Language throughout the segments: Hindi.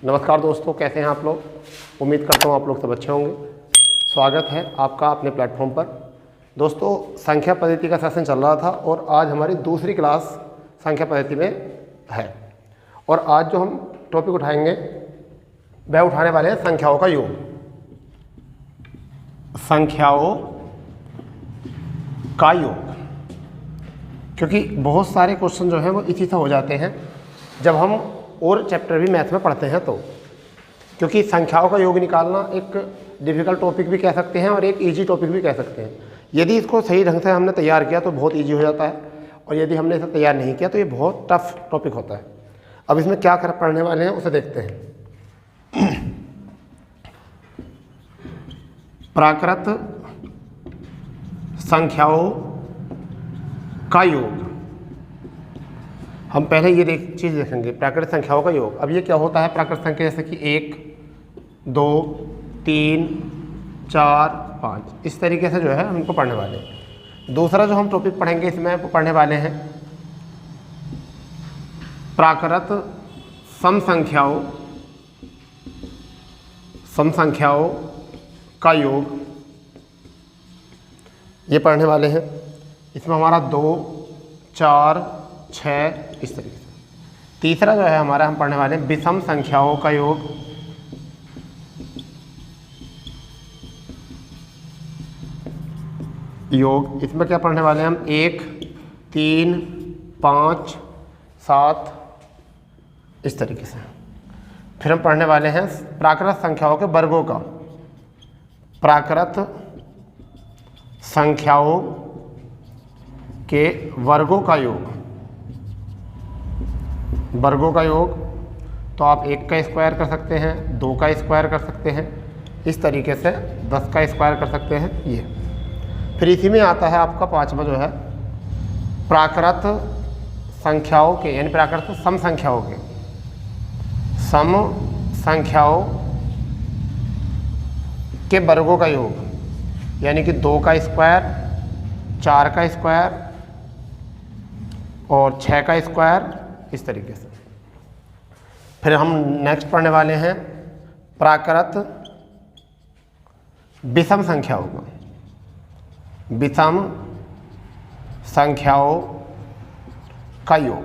नमस्कार दोस्तों, कैसे हैं आप लोग। उम्मीद करता हूँ आप लोग सब अच्छे होंगे। स्वागत है आपका अपने प्लेटफॉर्म पर। दोस्तों, संख्या पद्धति का सेशन चल रहा था और आज हमारी दूसरी क्लास संख्या पद्धति में है। और आज जो हम टॉपिक उठाएंगे वह उठाने वाले हैं संख्याओं का योग। संख्याओं का योग, क्योंकि बहुत सारे क्वेश्चन जो हैं वो इसी से हो जाते हैं जब हम और चैप्टर भी मैथ में पढ़ते हैं तो। क्योंकि संख्याओं का योग निकालना एक डिफ़िकल्ट टॉपिक भी कह सकते हैं और एक इजी टॉपिक भी कह सकते हैं। यदि इसको सही ढंग से हमने तैयार किया तो बहुत इजी हो जाता है, और यदि हमने इसे तैयार नहीं किया तो ये बहुत टफ टॉपिक होता है। अब इसमें क्या कर पढ़ने वाले हैं उसे देखते हैं। प्राकृत संख्याओं का योग। हम पहले ये चीज़ देखेंगे, प्राकृत संख्याओं का योग। अब ये क्या होता है प्राकृत संख्या, जैसे कि 1, 2, 3, 4, 5, इस तरीके से जो है हम इनको पढ़ने वाले हैं। दूसरा जो हम टॉपिक पढ़ेंगे इसमें पढ़ने वाले हैं प्राकृत सम संख्याओं का योग, ये पढ़ने वाले हैं। इसमें हमारा 2, 4, 6 इस तरीके से। तीसरा जो है हमारा हम पढ़ने वाले हैं विषम संख्याओं का योग। इसमें क्या पढ़ने वाले हैं हम 1, 3, 5, 7 इस तरीके से। फिर हम पढ़ने वाले हैं प्राकृत संख्याओं के वर्गों का। प्राकृत संख्याओं के वर्गों का योग। वर्गों का योग तो आप 1 का स्क्वायर कर सकते हैं, 2 का स्क्वायर कर सकते हैं, इस तरीके से 10 का स्क्वायर कर सकते हैं ये। फिर इसी में आता है आपका 5वां जो है प्राकृत संख्याओं के, यानी प्राकृत सम संख्याओं के, सम संख्याओं के वर्गों का योग, यानी कि 2 का स्क्वायर, 4 का स्क्वायर और 6 का स्क्वायर, इस तरीके से। फिर हम नेक्स्ट पढ़ने वाले हैं प्राकृत विषम संख्याओं का। विषम संख्याओं का योग,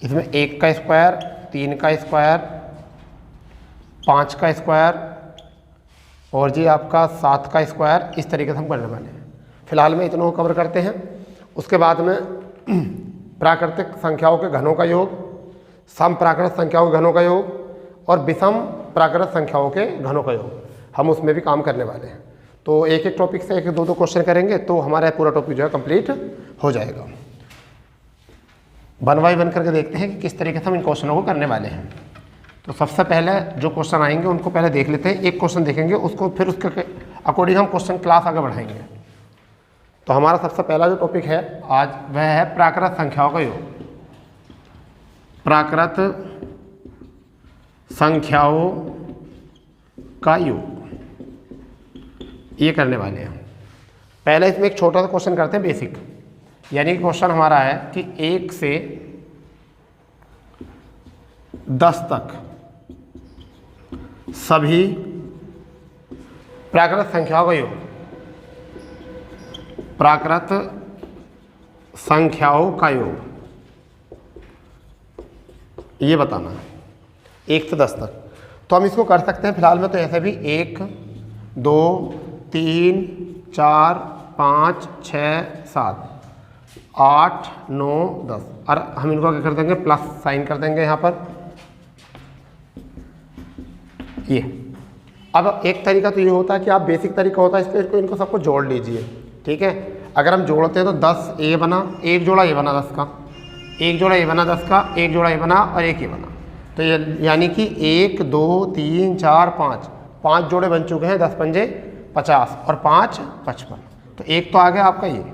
इसमें 1 का स्क्वायर, 3 का स्क्वायर, 5 का स्क्वायर और जी आपका 7 का स्क्वायर, इस तरीके से हम करने वाले हैं। फिलहाल में इतनों को कवर करते हैं। उसके बाद में प्राकृतिक संख्याओं के घनों का योग, सम प्राकृत संख्याओं के घनों का योग और विषम प्राकृत संख्याओं के घनों का योग, हम उसमें भी काम करने वाले हैं। तो एक एक टॉपिक से 1-2 क्वेश्चन करेंगे तो हमारा पूरा टॉपिक जो है कंप्लीट हो जाएगा। 1 बाय 1 करके देखते हैं कि किस तरीके से हम इन क्वेश्चनों को करने वाले हैं। तो सबसे पहले जो क्वेश्चन आएंगे उनको पहले देख लेते हैं। एक क्वेश्चन देखेंगे, उसको फिर उसके अकॉर्डिंग हम क्वेश्चन क्लास आगे बढ़ाएंगे। तो हमारा सबसे पहला जो टॉपिक है आज वह है प्राकृत संख्याओं का योग। प्राकृत संख्याओं का योग ये करने वाले हैं। पहले इसमें एक छोटा सा क्वेश्चन करते हैं बेसिक, यानी क्वेश्चन हमारा है कि 1 से 10 तक सभी प्राकृत संख्याओं का योग। प्राकृत संख्याओं का योग ये बताना है 1 से 10 तक। तो हम इसको कर सकते हैं फिलहाल में तो ऐसे भी 1, 2, 3, 4, 5, 6, 7, 8, 9, 10 और हम इनको क्या कर देंगे, प्लस साइन कर देंगे यहाँ पर ये। अब एक तरीका तो ये होता है कि आप बेसिक तरीका होता है इसको इनको सबको जोड़ लीजिए, ठीक है। अगर हम जोड़ते हैं तो 10 ये बना, एक जोड़ा ये बना 10 का, एक जोड़ा ये बना 10 का, एक जोड़ा ये बना और एक ये बना। तो ये यानी कि 1, 2, 3, 4, 5 जोड़े बन चुके हैं। 10 पंजे 50 और 5 55। तो एक तो आ गया आपका ये।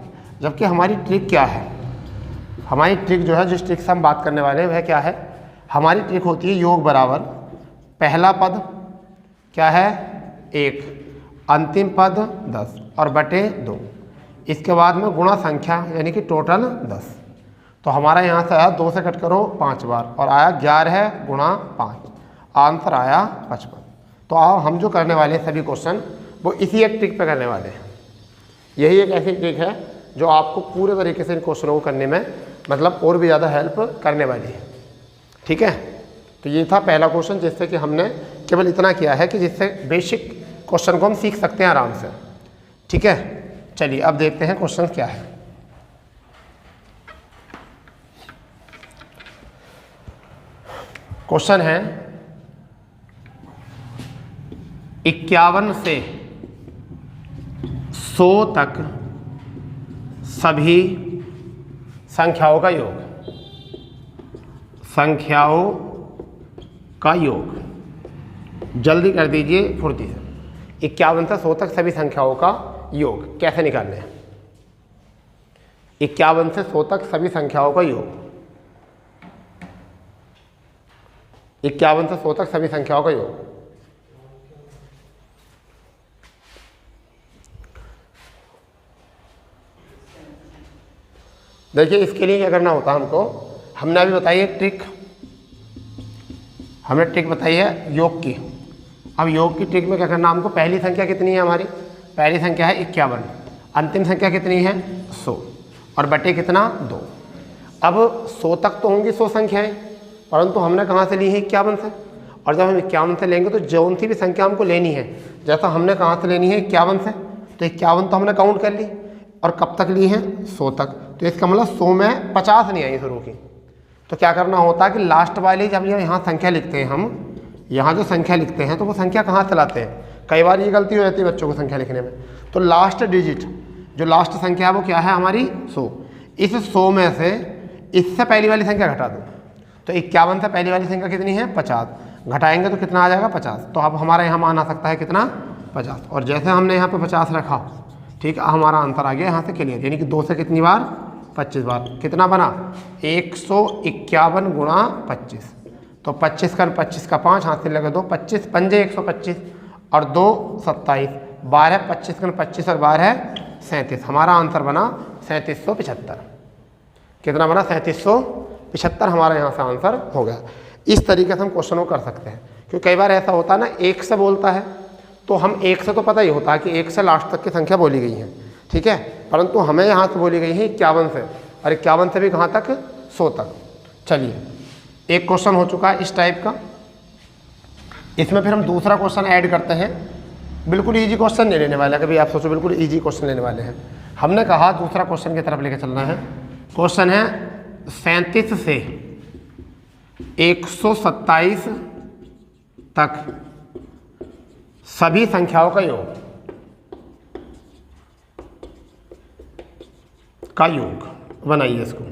जबकि हमारी ट्रिक क्या है, हमारी ट्रिक जो है, जिस ट्रिक से हम बात करने वाले हैं वह क्या है, हमारी ट्रिक होती है योग बराबर पहला पद क्या है 1, अंतिम पद 10 और बटे 2, इसके बाद में गुणा संख्या यानी कि टोटल 10। तो हमारा यहाँ से आया 2 से कट करो 5 बार और आया 11 गुणा 5, आंसर आया 55। तो आओ हम जो करने वाले हैं सभी क्वेश्चन वो इसी एक ट्रिक पे करने वाले हैं। यही एक ऐसी ट्रिक है जो आपको पूरे तरीके से इन क्वेश्चनों को करने में मतलब और भी ज़्यादा हेल्प करने वाली है। ठीक है, तो ये था पहला क्वेश्चन जिससे कि हमने केवल इतना किया है कि जिससे बेसिक क्वेश्चन को हम सीख सकते हैं आराम से। ठीक है, चलिए अब देखते हैं क्वेश्चन क्या है। क्वेश्चन है 51 से 100 तक सभी संख्याओं का योग। संख्याओं का योग जल्दी कर दीजिए फुर्ती से। 51 से 100 तक सभी संख्याओं का योग कैसे निकालने हैं? 51 से 100 तक सभी संख्याओं का योग। 51 से 100 तक सभी संख्याओं का योग। देखिए इसके लिए क्या करना होता है हमको, हमने अभी बताई है ट्रिक, हमने ट्रिक बताई है योग की। अब योग की ट्रिक में क्या करना हमको, पहली संख्या कितनी है हमारी, पहली संख्या है 51, अंतिम संख्या कितनी है 100 और बटे कितना 2। अब 100 तक तो होंगी 100 संख्याएं, परंतु हमने कहाँ से ली है 51 से, और जब हम 51 से लेंगे तो जौन सी भी संख्या हमको लेनी है, जैसा हमने कहाँ से लेनी है 51 से, तो 51 तो हमने काउंट कर ली और कब तक ली है 100 तक। तो इसका मतलब 100 में 50 नहीं आई शुरू की, तो क्या करना होता है कि लास्ट वाली जब यहाँ संख्या लिखते हैं हम, यहाँ जो संख्या लिखते हैं तो वो संख्या कहाँ से लाते हैं, कई बार ये गलती हो जाती है बच्चों को संख्या लिखने में। तो लास्ट डिजिट जो लास्ट संख्या है वो क्या है हमारी 100। इस 100 में से इससे पहली वाली संख्या घटा दो, तो 51 से पहली वाली संख्या कितनी है 50, घटाएंगे तो कितना आ जाएगा 50। तो अब हमारा यहाँ मान आ सकता है कितना 50, और जैसे हमने यहाँ पे 50 रखा, ठीक है, हमारा आंसर आ गया यहाँ से क्लियर, यानी कि 2 से कितनी बार 25 बार, कितना बना 151 गुणा 25। तो 25 का 25 का 5 हाथ से लगे 2, 25 पंजे 125 और 2 27, 12 25 का 25 और 12 37, हमारा आंसर बना 3775। कितना बना 3775, हमारा यहाँ से आंसर हो गया। इस तरीके से हम क्वेश्चन को कर सकते हैं, क्योंकि कई बार ऐसा होता है ना 1 से बोलता है तो हम 1 से तो पता ही होता है कि 1 से लास्ट तक की संख्या बोली गई है, ठीक है, परंतु हमें यहाँ से बोली गई है 51 से, और 51 से भी कहाँ तक 100 तक। चलिए एक क्वेश्चन हो चुका है इस टाइप का, इसमें फिर हम दूसरा क्वेश्चन ऐड करते हैं। बिल्कुल इजी क्वेश्चन नहीं लेने वाले, कभी आप सोचो बिल्कुल इजी क्वेश्चन लेने वाले हैं। हमने कहा दूसरा क्वेश्चन की तरफ लेकर चलना है। क्वेश्चन है 37 से 127 तक सभी संख्याओं का योग, बनाइए इसको,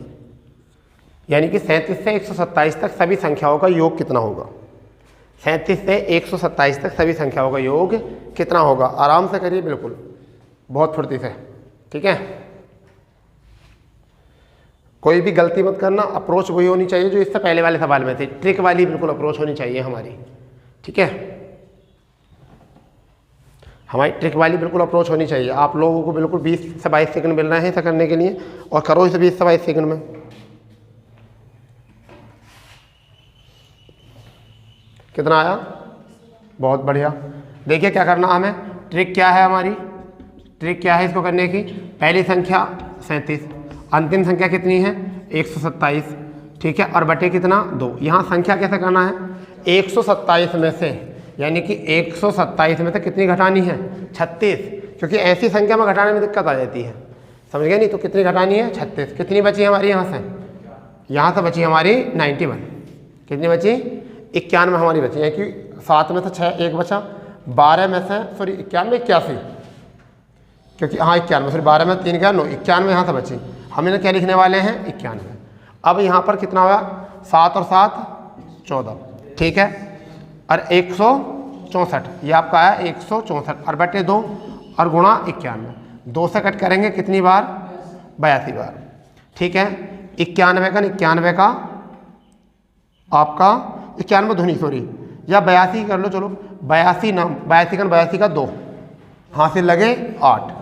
यानी कि 37 से 127 तक सभी संख्याओं का योग कितना होगा। 37 से 127 तक सभी संख्याओं का योग कितना होगा, आराम से करिए बिल्कुल, बहुत फुर्ती से, ठीक है, कोई भी गलती मत करना। अप्रोच वही होनी चाहिए जो इससे पहले वाले सवाल में थी, ट्रिक वाली बिल्कुल अप्रोच होनी चाहिए हमारी, ठीक है, हमारी ट्रिक वाली बिल्कुल अप्रोच होनी चाहिए। आप लोगों को बिल्कुल 20 से 22 सेकंड मिल रहे हैं ऐसा करने के लिए, और करो इसे 20 से 22 सेकंड में। कितना आया, बहुत बढ़िया। देखिए क्या करना हमें, ट्रिक क्या है हमारी, ट्रिक क्या है इसको करने की, पहली संख्या 37, अंतिम संख्या कितनी है 127, ठीक है, और बटे कितना 2। यहाँ संख्या कैसे करना है, 127 में से, यानी कि 127 में से कितनी घटानी है 36, क्योंकि ऐसी संख्या में घटाने में दिक्कत आ जाती है, समझ गए नहीं, तो कितनी घटानी है 36। कितनी बची हमारी यहाँ से बची हमारी 91, कितनी बची 91 हमारी बची है, कि 7 में से 6 1 बचा, 12 में से सॉरी 91 81, क्योंकि हाँ 91 सॉरी 12 में 3 क्या 9, 91 यहाँ से बची। हम इन्हें क्या लिखने वाले हैं 91। अब यहाँ पर कितना होगा 7 और 7 14, ठीक है, और 164, ये आपका है 164, और बटे 2 और गुणा 91, 2 से कट करेंगे कितनी बार 82 बार, ठीक है। 91 का आपका 91 धुनी सॉरी, या 82 कर लो, चलो 82 का 2 हासिल लगे 8।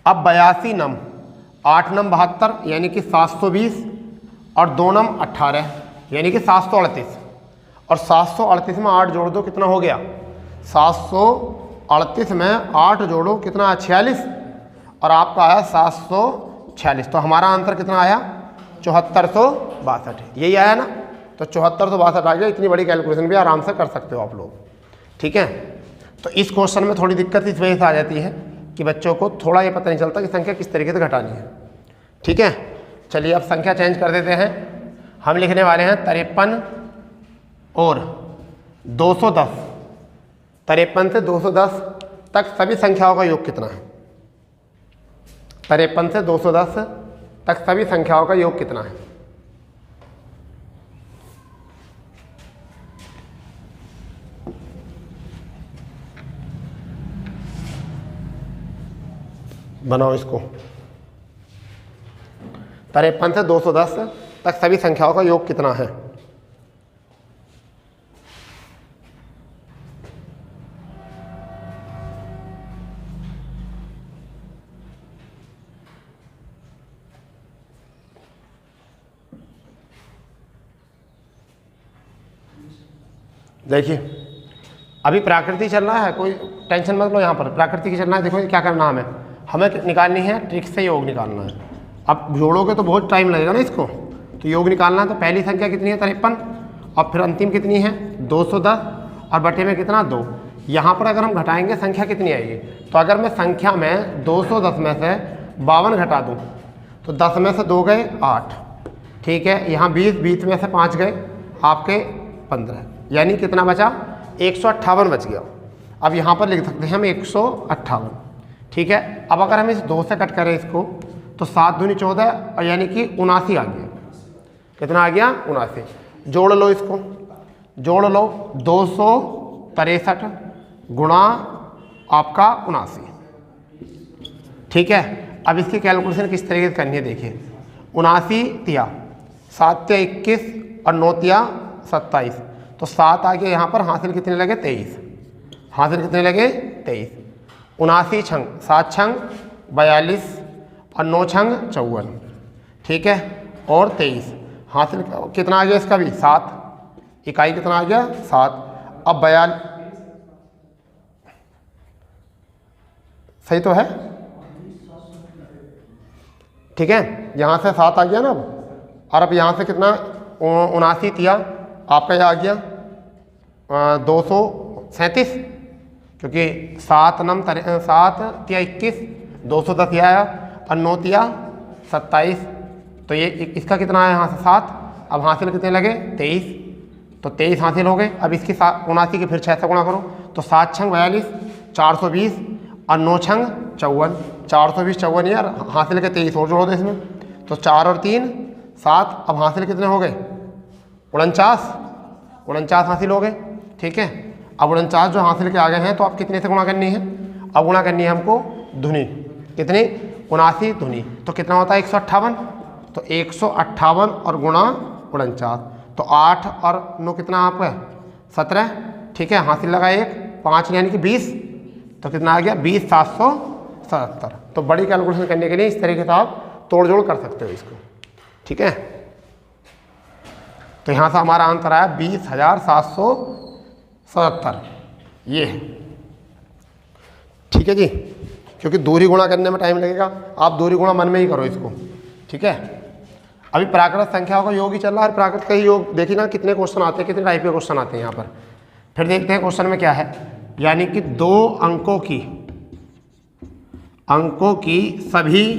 अब 82 नम 8 नम 72, यानी कि 720, और 2 नम 18 यानी कि 738, और 738 में 8 जोड़ दो कितना हो गया 738 में 8 जोड़ो कितना 46, और आपका आया 746। तो हमारा आंसर कितना आया 7462, यही आया ना। तो 7462 आ गया। इतनी बड़ी कैलकुलेशन भी आराम से कर सकते हो आप लोग, ठीक है। तो इस क्वेश्चन में थोड़ी दिक्कत इस वजह से आ जाती है कि बच्चों को थोड़ा ये पता नहीं चलता कि संख्या किस तरीके से घटानी है, ठीक है। चलिए अब संख्या चेंज कर देते हैं। हम लिखने वाले हैं 53 और 210। 53 से 210 तक सभी संख्याओं का योग कितना है? 53 से 210 तक सभी संख्याओं का योग कितना है? बनाओ इसको। 53 से 210 तक सभी संख्याओं का योग कितना है? देखिए अभी प्राकृतिक चल रहा है, कोई टेंशन मत लो। यहाँ पर प्राकृतिक चलना है। देखो क्या करना है, हमें निकालनी है ट्रिक से योग निकालना है। अब जोड़ोगे तो बहुत टाइम लगेगा ना इसको, तो योग निकालना है। तो पहली संख्या कितनी है 53, और फिर अंतिम कितनी है 210, और बटे में कितना 2। यहाँ पर अगर हम घटाएंगे संख्या कितनी आएगी? तो अगर मैं संख्या में 210 में से 52 घटा दूँ तो 10 में से 2 गए 8, ठीक है। यहाँ 20 में से 5 गए आपके 15, यानी कितना बचा 158 बच गया। अब यहाँ पर लिख सकते हैं हम 158, ठीक है। अब अगर हम इस 2 से कट करें इसको तो 7 दूनी 14, और यानी कि 79 आ गया। कितना आ गया 79। जोड़ लो इसको, जोड़ लो 263 गुणा आपका 79, ठीक है। अब इसकी कैलकुलेशन किस तरीके से करनी है देखिए। 79 तिया 7 तिया 21 और 9 तिया 27, तो 7 आ गया। यहाँ पर हासिल कितने लगे 23, हासिल कितने लगे 23। 79 छंग 7 छंग 42 और 9 छंग 54, ठीक है। और 23 हासिल कितना आ गया इसका भी 7, इकाई कितना आ गया 7। अब 42 सही तो है, ठीक है। यहाँ से 7 आ गया ना अब, और अब यहाँ से कितना 79 तिया आपका यह आ गया 237, क्योंकि 7 तिया 21 210 आया, और 9 तिया 27, तो ये इसका कितना आया यहाँ से 7। अब हासिल कितने लगे 23, तो 23 हासिल हो गए। अब इसकी 79 की फिर 6 से गुणा करो तो 7 छंग 42 420 और 9 छंग 54, 420 54 यार हासिल के 23 और जोड़ो दो इसमें, तो 4 और 3 7। अब हासिल कितने हो गए 49 हासिल हो गए, ठीक है। अब 49 जो हासिल के आ गए हैं तो अब कितने से गुणा करनी है? अब गुणा करनी है हमको धुनी, कितनी 79 धुनी, तो कितना होता है 158। तो 158 और गुणा 49, तो 8 और 9 कितना आपका 17, ठीक है। हासिल लगा 1 5 यानी कि 20, तो कितना आ गया 20,777। तो बड़ी कैलकुलेशन करने के लिए इस तरीके से आप तोड़ जोड़ कर सकते हो इसको, ठीक है। तो यहाँ से हमारा आंसर आया 20,777, ये है, ठीक है जी। क्योंकि दूरी गुणा करने में टाइम लगेगा, आप दूरी गुणा मन में ही करो इसको, ठीक है। अभी प्राकृत संख्याओं का योग ही चल रहा है, प्राकृत का ही योग। देखिए ना कितने क्वेश्चन आते हैं, कितने टाइप के क्वेश्चन आते हैं यहाँ पर। फिर देखते हैं क्वेश्चन में क्या है, यानी कि 2 अंकों की सभी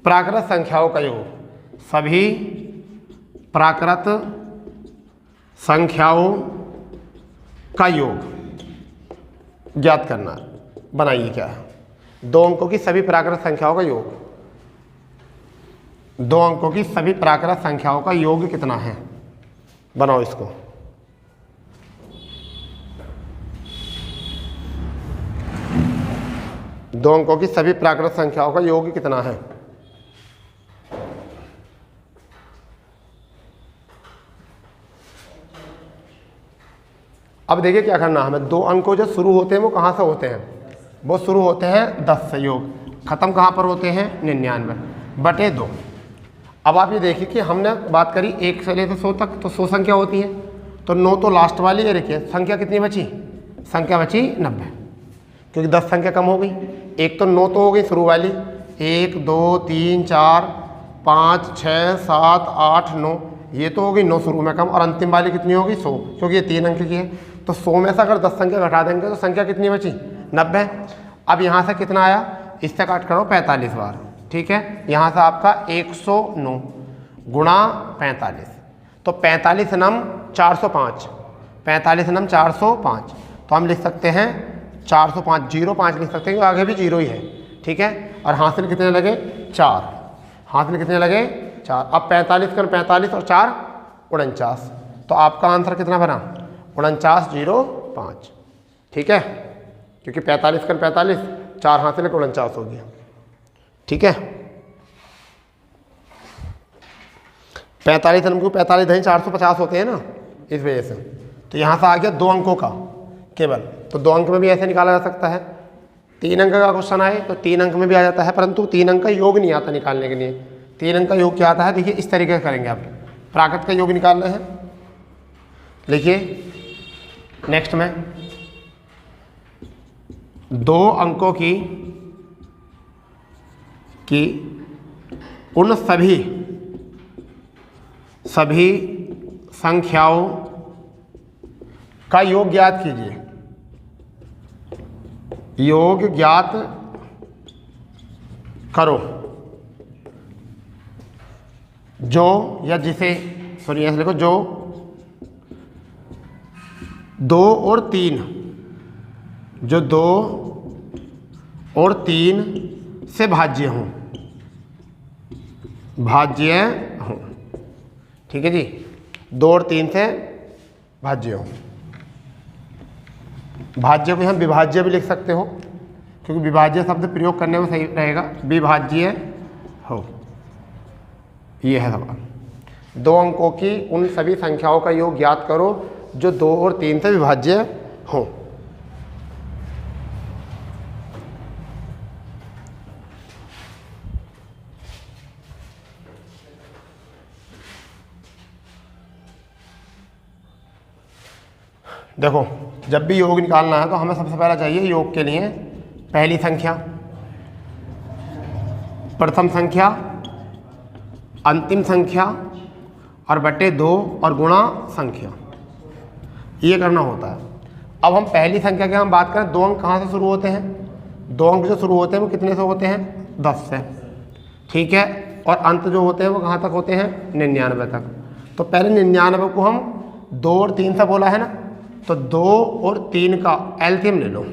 प्राकृत संख्याओं का योग, सभी प्राकृत संख्याओं का योग ज्ञात करना। बनाइए क्या है 2 अंकों की सभी प्राकृत संख्याओं का योग, 2 अंकों की सभी प्राकृत संख्याओं का योग कितना है? बनाओ इसको। दो अंकों की सभी प्राकृत संख्याओं का योग कितना है? अब देखिए क्या करना है हमें। 2 अंकों जो शुरू होते हैं वो कहाँ से होते हैं? वो शुरू होते हैं 10 से, योग खत्म कहाँ पर होते हैं 99 बटे 2। अब आप ये देखिए कि हमने बात करी 1 से लेकर 100 तक, तो 100 संख्या होती है, तो 9 तो लास्ट वाली है। देखिए संख्या कितनी बची, संख्या बची 90, क्योंकि 10 संख्या कम हो गई। एक तो 9 तो हो गई शुरू वाली, 1 2 3 4 5 6 7 8 9, ये तो हो गई 9 शुरू में कम, और अंतिम वाली कितनी होगी 100, क्योंकि ये 3 अंक की है। तो 100 में से अगर 10 संख्या घटा देंगे तो संख्या कितनी बची 90। अब यहाँ से कितना आया, इससे काट करो 45 बार, ठीक है। यहाँ से आपका 109 गुणा 45, तो 45 नम 405, 45 नम 405, तो हम लिख सकते हैं 405, 05 लिख सकते हैं, क्योंकि आगे भी 0 ही है, ठीक है। और हासिल कितने लगे 4, हासिल कितने लगे 4। अब 45 कर 45 और 4 49, तो आपका आंसर कितना बना 4905, ठीक है, क्योंकि 45 कर 45, 4 हासिल 49 हो गया, ठीक है। 45 नंबर को 45 नहीं 450 होते हैं ना, इस वजह से। तो यहाँ से आ गया 2 अंकों का केवल, तो 2 अंक में भी ऐसे निकाला जा सकता है। 3 अंक का क्वेश्चन आए तो 3 अंक में भी आ जाता है, परंतु 3 अंक का योग नहीं आता निकालने के लिए। 3 अंक का योग क्या आता है, देखिए इस तरीके से करेंगे। आप प्राकृत का योग निकाल रहे हैं, देखिए नेक्स्ट में 2 अंकों की उन सभी संख्याओं का योग ज्ञात कीजिए। योग ज्ञात करो जो, या जिसे सुनिए ऐसे लिखो, जो 2 और 3, जो 2 और 3 से भाज्य हों, भाज्य हों, ठीक है जी, 2 और 3 से भाज्य हो। भाज्य को हम विभाज्य भी लिख सकते हो, क्योंकि विभाज्य शब्द प्रयोग करने में सही रहेगा, विभाज्य हो। ये है सवाल। 2 अंकों की उन सभी संख्याओं का योग ज्ञात करो जो 2 और 3 से विभाज्य हो। देखो जब भी योग निकालना है तो हमें सबसे पहला चाहिए योग के लिए पहली संख्या, प्रथम संख्या, अंतिम संख्या और बटे 2 और गुणा संख्या, ये करना होता है। अब हम पहली संख्या की हम बात करें, 2 अंक कहाँ से शुरू होते हैं, 2 अंक जो शुरू होते हैं वो कितने से होते हैं 10 से, ठीक है। और अंत जो होते हैं वो कहाँ तक होते हैं 99 तक। तो पहले 99 को हम 2 और 3 से बोला है ना, तो 2 और 3 का एलसीएम ले लो,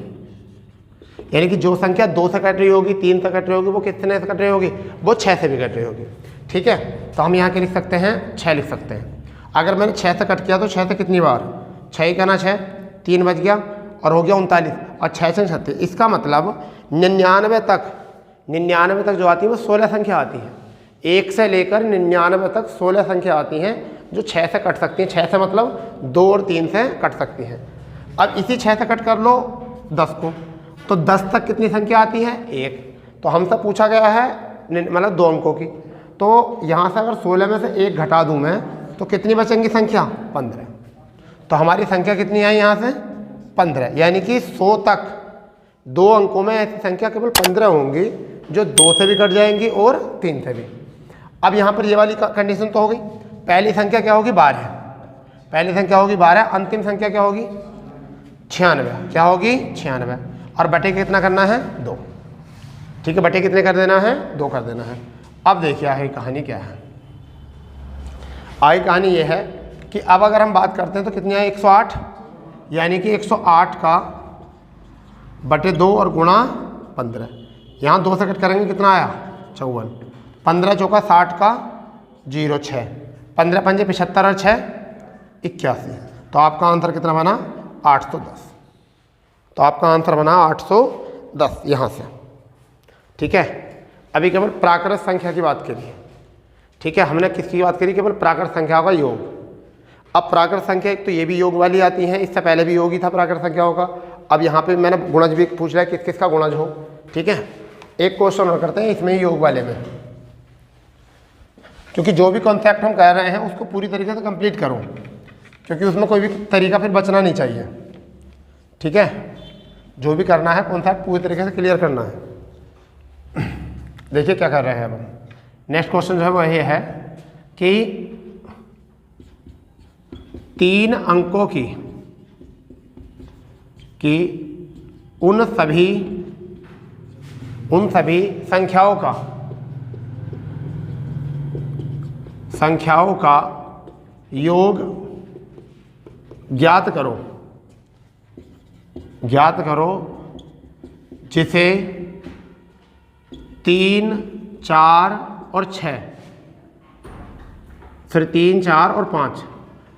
यानी कि जो संख्या 2 से कट रही होगी, 3 से कट रही होगी, वो कितने से कट रही होगी, वो 6 से भी कट रही होगी, ठीक है। तो हम यहाँ के लिख सकते हैं 6 लिख सकते हैं। अगर मैंने 6 से कट किया तो 6 से कितनी बार, 6 ही कहना 6, 3 बच गया और हो गया 39, और 6 से 36, इसका मतलब 99 तक जो आती है वो 16 संख्या आती है। 1 से लेकर 99 तक 16 संख्या आती हैं जो 6 से कट सकती हैं। 6 से मतलब 2 और 3 से कट सकती हैं। अब इसी 6 से कट कर लो 10 को, तो 10 तक कितनी संख्या आती है 1। तो हमसे पूछा गया है मतलब 2 अंकों की, तो यहाँ से अगर 16 में से 1 घटा दूँ मैं तो कितनी बचेंगी संख्या 15। तो हमारी संख्या कितनी आई यहाँ से 15, यानी कि 100 तक 2 अंकों में ऐसी संख्या केवल 15 होंगी जो 2 से भी कट जाएंगी और 3 से भी। अब यहाँ पर ये वाली कंडीशन तो हो गई। पहली संख्या क्या होगी 12, पहली संख्या होगी 12, अंतिम संख्या क्या होगी 96, क्या होगी 96, और बटे कितना करना है 2, ठीक है। बटे कितने कर देना है 2 कर देना है। अब देखिए आगे कहानी क्या है, आगे कहानी ये है कि अब अगर हम बात करते हैं तो कितनी है 108, यानी कि 108 का बटे 2 और गुणा 15, यहाँ 2 से कट करेंगे कितना आया 54, 15 चौका 60 का 0 6, 15 पंजे 75 और 6 81, तो आपका आंसर कितना बना 810। तो आपका आंसर बना 810 यहाँ से, ठीक है। अभी केवल प्राकृत संख्या की बात करी, ठीक है। हमने किसकी बात करी, केवल प्राकृत संख्या का योग। अब प्राकृत संख्या एक तो ये भी योग वाली आती है, इससे पहले भी योग ही था प्राकृत संख्याओं का। अब यहाँ पे मैंने गुणज भी पूछ रहा है किस किस का गुणज हो, ठीक है। एक क्वेश्चन और करते हैं इसमें ही योग वाले में। क्योंकि जो भी कॉन्सेप्ट हम कर रहे हैं उसको पूरी तरीके से कंप्लीट करो, क्योंकि उसमें कोई भी तरीका फिर बचना नहीं चाहिए। ठीक है, जो भी करना है कॉन्सेप्ट पूरी तरीके से क्लियर करना है। देखिए क्या कर रहे हैं अब हम। नेक्स्ट क्वेश्चन जो है वो ये है कि 3 अंकों की उन सभी संख्याओं का योग ज्ञात करो जिसे 3, 4 और 6, फिर 3, 4 और 5,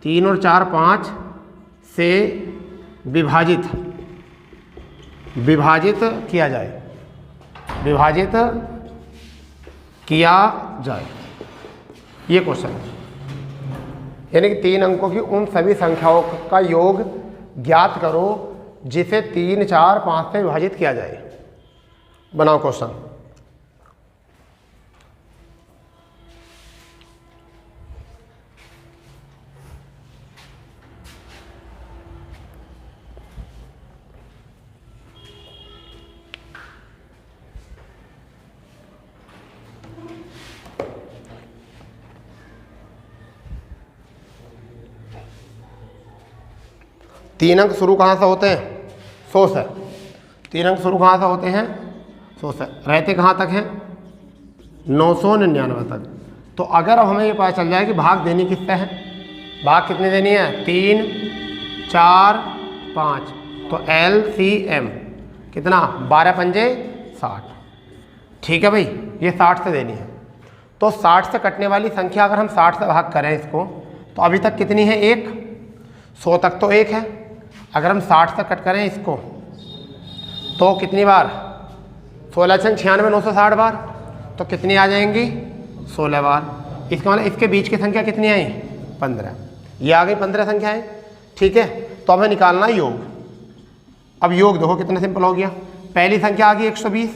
3 और 4, 5 से विभाजित किया जाए, ये क्वेश्चन है। यानी कि 3 अंकों की उन सभी संख्याओं का योग ज्ञात करो जिसे 3, 4, 5 से विभाजित किया जाए। बनाओ क्वेश्चन। तीन अंक शुरू कहाँ से होते हैं? 100 से। 3 अंक शुरू कहाँ से होते हैं? 100 से। रहते कहाँ तक हैं? 999 तक। तो अगर अब हमें ये पता चल जाए कि भाग देनी किससे है, भाग कितनी देनी है? 3, 4, 5, तो LCM कितना? 12 पंजे 60। ठीक है भाई, ये 60 से देनी है। तो 60 से कटने वाली संख्या अगर हम 60 से भाग करें इसको, तो अभी तक कितनी है? 1। 100 तक तो 1 है। अगर हम 60 से कट करें इसको तो कितनी बार? 16 छंग 96, 960 बार। तो कितनी आ जाएंगी? 16 बार। इसका मतलब इसके बीच की संख्या कितनी आई? 15। ये आ गई 15 संख्याएं। ठीक है, तो हमें निकालना है योग। अब योग देखो कितना सिंपल हो गया। पहली संख्या आ गई 120,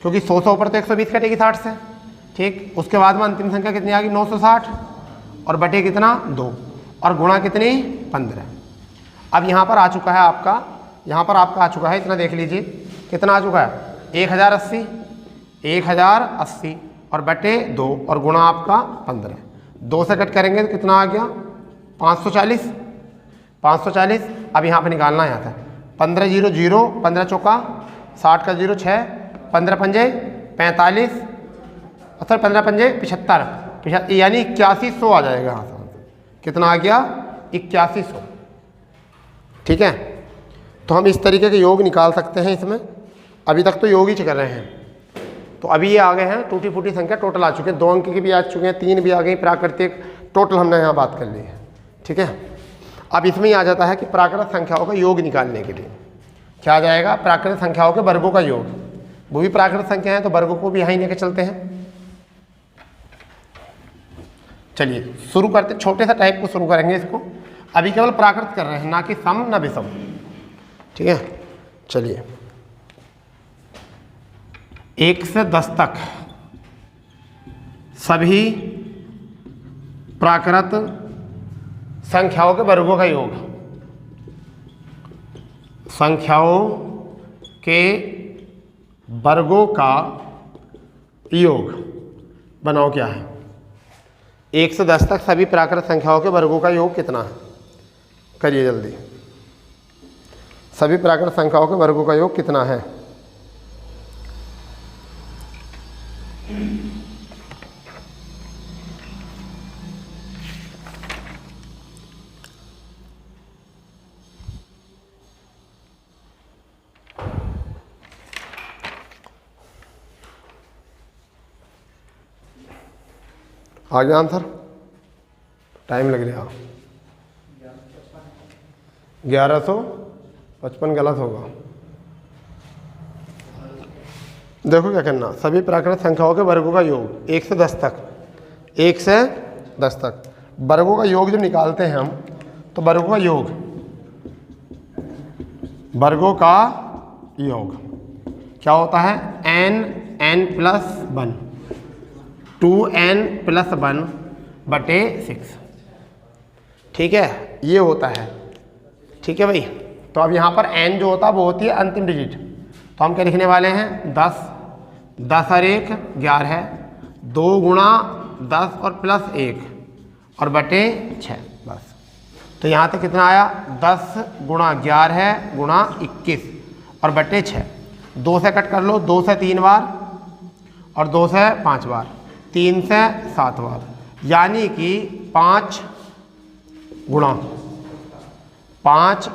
क्योंकि 100 से ऊपर तो 120 कटेगी 60 से। ठीक, उसके बाद में अंतिम संख्या कितनी आ गई? 960, और बटे कितना? 2, और गुणा कितनी? 15। अब यहाँ पर आ चुका है आपका, इतना देख लीजिए कितना आ चुका है? 1080 और बटे 2 और गुणा आपका 15। 2 से कट करेंगे तो कितना आ गया? 540। अब यहाँ पे निकालना है, यहाँ से 15 0 0, 15 चौका 60 का 0 6, 15 पंजे 45, और सर 15 पंजे 75, यानी 8100 आ जाएगा यहाँ से। कितना आ गया? 8100। ठीक है, तो हम इस तरीके के योग निकाल सकते हैं इसमें। अभी तक तो योग ही कर रहे हैं। तो अभी ये आ गए हैं टूटी फूटी संख्या, टोटल आ चुके हैं। 2 अंक की भी आ चुके हैं, 3 भी आ गई, प्राकृतिक, टोटल हमने यहाँ बात कर ली है। ठीक है, अब इसमें ही आ जाता है कि प्राकृत संख्याओं का योग निकालने के लिए क्या आ जाएगा? प्राकृत संख्याओं के वर्गों का योग। वो भी प्राकृत संख्या है तो वर्गों को भी यहाँ ही लेके चलते हैं। चलिए शुरू करते, छोटे सा टाइप को शुरू करेंगे इसको। अभी केवल प्राकृत कर रहे हैं, ना कि सम ना विषम। ठीक है, चलिए 1 से 10 तक सभी प्राकृत संख्याओं के वर्गों का योग। संख्याओं के वर्गों का योग बनाओ क्या है? 1 से 10 तक सभी प्राकृत संख्याओं के वर्गों का योग कितना है? करिए जल्दी। सभी प्राकृत संख्याओं के वर्गों का योग कितना है? आ गया आंसर? टाइम लग रहा। 1155 गलत होगा। देखो क्या करना, सभी प्राकृत संख्याओं के वर्गों का योग 1 से 10 तक, 1 से 10 तक वर्गों का योग जब निकालते हैं हम, तो वर्गों का योग क्या होता है? n+1। 2n+1/6। ठीक है, ये होता है। ठीक है भाई, तो अब यहाँ पर n जो होता है वो होती है अंतिम डिजिट, तो हम क्या लिखने वाले हैं 10, 10 और 1 11 है, 2 गुणा 10 और +1 और बटे 6 बस। तो यहाँ तक कितना आया 10 गुणा 11 गुणा 21 और बटे 6। 2 से कट कर लो, 2 से 3 बार और 2 से 5 बार, 3 से 7 बार, यानी कि 5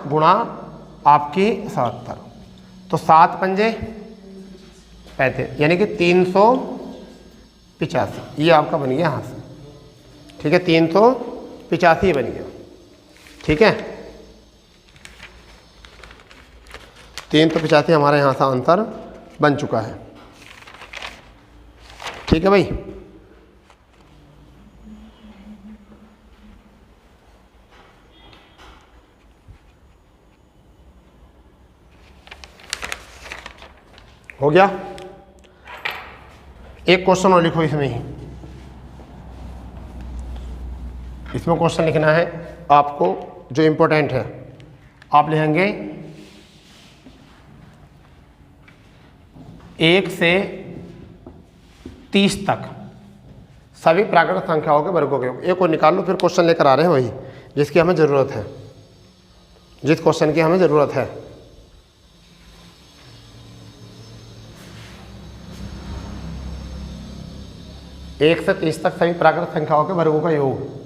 गुणा आपकी 77, तो 7 पंजे 35, यानी कि 385। ये आपका बन गया यहाँ से। ठीक है, 385 बन गया। ठीक है, 385 हमारा यहाँ से आंसर बन चुका है। ठीक है भाई, हो गया। एक क्वेश्चन और लिखो इसमें ही। इसमें क्वेश्चन लिखना है आपको जो इम्पोर्टेंट है। आप लिखेंगे 1 से 30 तक सभी प्राकृत संख्याओं के वर्गों के योग। एक और निकाल लो, फिर क्वेश्चन लेकर आ रहे हैं वही जिसकी हमें ज़रूरत है, जिस क्वेश्चन की हमें ज़रूरत है। एक से 30 तक सभी प्राकृत संख्याओं के वर्गों का योग।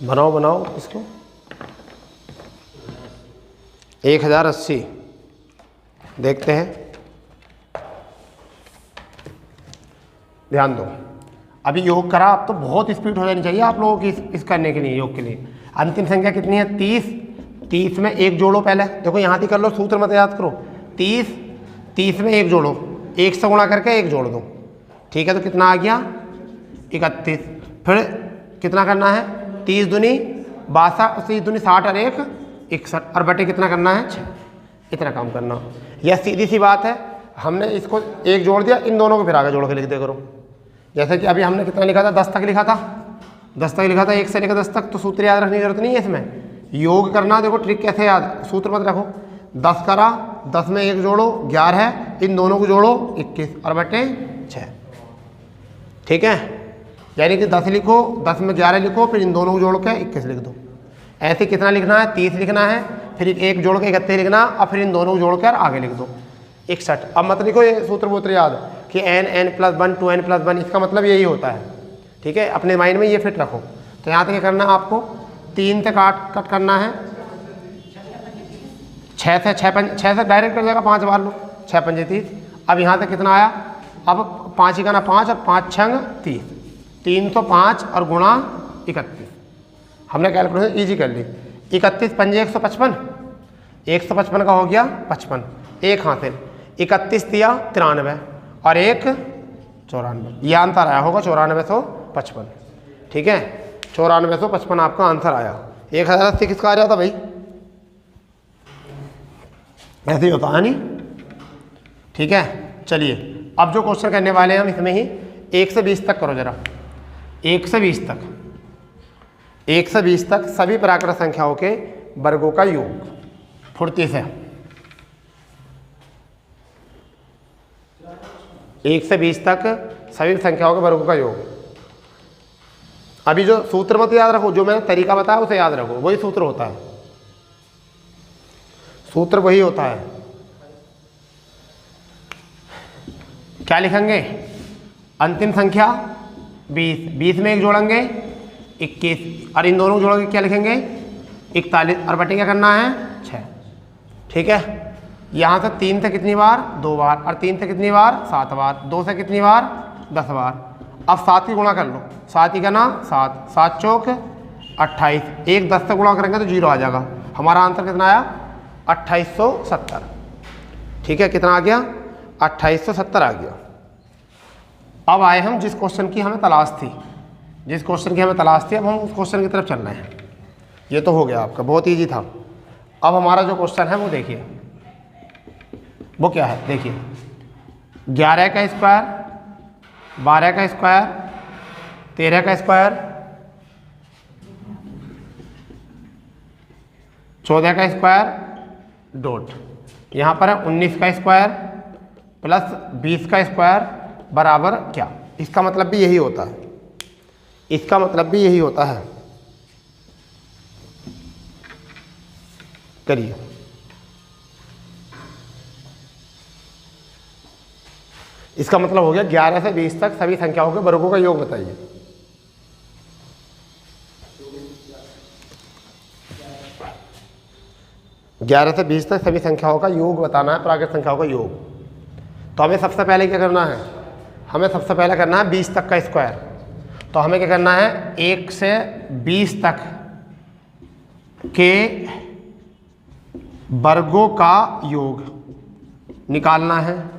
बनाओ इसको। 1080 देखते हैं, ध्यान दो। अभी योग करा, अब तो बहुत स्पीड हो जानी चाहिए आप लोगों की इस करने के लिए, योग के लिए। अंतिम संख्या कितनी है 30, 30 में 1 जोड़ो। पहले देखो यहाँ थी कर लो, सूत्र मत याद करो। 30 में 1 जोड़ो, 1 से गुणा करके 1 जोड़ दो। ठीक है, तो कितना आ गया 31। फिर कितना करना है 30 दूनी 62, 30 दूनी 60 और 1 61 और बटे कितना करना है 6। इतना काम करना। यह सीधी सी बात है। हमने इसको 1 जोड़ दिया, इन दोनों को फिर आगे जोड़ के लिख दे करो। जैसे कि अभी हमने कितना लिखा था 10 तक लिखा था, 10 तक लिखा था, 1 से लेकर 10 तक। तो सूत्र याद रखने की जरूरत नहीं है इसमें। योग करना, देखो ट्रिक कैसे याद, सूत्र मत रखो। 10 करा, 10 में 1 जोड़ो 11 है, इन दोनों को जोड़ो 21 और बटे 6। ठीक है, यानी कि 10 लिखो, 10 में 11 लिखो, फिर इन दोनों को जोड़ के 21 लिख दो। ऐसे कितना लिखना है 30 लिखना है, फिर 1 जोड़ के 31 लिखना, और फिर इन दोनों को जोड़कर आगे लिख दो 61। अब मत लिखो ये सूत्र याद कि n+1 2n+1, इसका मतलब यही होता है। ठीक है, अपने माइंड में ये फिट रखो। तो यहाँ तक क्या करना है आपको 3 से कट करना है, 6 से डायरेक्ट कर जाएगा, 5 बार लो, 6 पंजे 30। अब यहाँ तक कितना आया, अब 5 ही करना 5 और 5 छंग 30, 305 और गुणा 31। हमने कैलकुलेशन ईजी कर ली। 31 पंजे 155, 155 का हो गया 55, 1 हासिल। 31 दिया 93 और 1 94, ये आंसर आया होगा 9455। ठीक है, 9455 आपका आंसर आया। 1080 किसका आ रहा था भाई, ऐसे ही होता है नहीं। ठीक है, चलिए अब जो क्वेश्चन करने वाले हैं हम इसमें ही 1 से 20 तक करो जरा। 1 से 20 तक, 1 से 20 तक सभी प्राकृत संख्याओं के वर्गों का योग फुर्ती से। 1 से 20 तक सभी संख्याओं के वर्गों का योग। अभी जो सूत्र मत याद रखो, जो मैंने तरीका बताया उसे याद रखो, वही सूत्र होता है, सूत्र वही होता है। क्या लिखेंगे, अंतिम संख्या 20, 20 में 1 जोड़ेंगे 21 और इन दोनों को जोड़ेंगे क्या लिखेंगे 41 और बटे क्या करना है 6। ठीक है, यहाँ से 3 से कितनी बार 2 बार और 3 से कितनी बार 7 बार, 2 से कितनी बार 10 बार। अब 7 की गुणा कर लो, 7 ही करना 7, 7 चौक 28, 1 10 से गुणा करेंगे तो 0 आ जाएगा। हमारा आंसर कितना आया 2870। ठीक है, कितना आ गया 2870 आ गया। अब आए हम जिस क्वेश्चन की हमें तलाश थी, अब हम उस क्वेश्चन की तरफ चल रहे हैं। ये तो हो गया आपका, बहुत ईजी था। अब हमारा जो क्वेश्चन है वो देखिए, वो क्या है, देखिए 11 का स्क्वायर, 12 का स्क्वायर, 13 का स्क्वायर, 14 का स्क्वायर डॉट, यहाँ पर है 19 का स्क्वायर प्लस 20 का स्क्वायर बराबर क्या। इसका मतलब भी यही होता है, इसका मतलब भी यही होता है। करिए, इसका मतलब हो गया 11 से 20 तक सभी संख्याओं के वर्गों का योग बताइए। ग्यारह से 20 तक सभी संख्याओं का योग बताना है, प्राकृत संख्याओं का योग। तो हमें सबसे पहले क्या करना है, हमें सबसे पहले करना है 20 तक का स्क्वायर। तो हमें क्या करना है, 1 से 20 तक के वर्गों का योग निकालना है,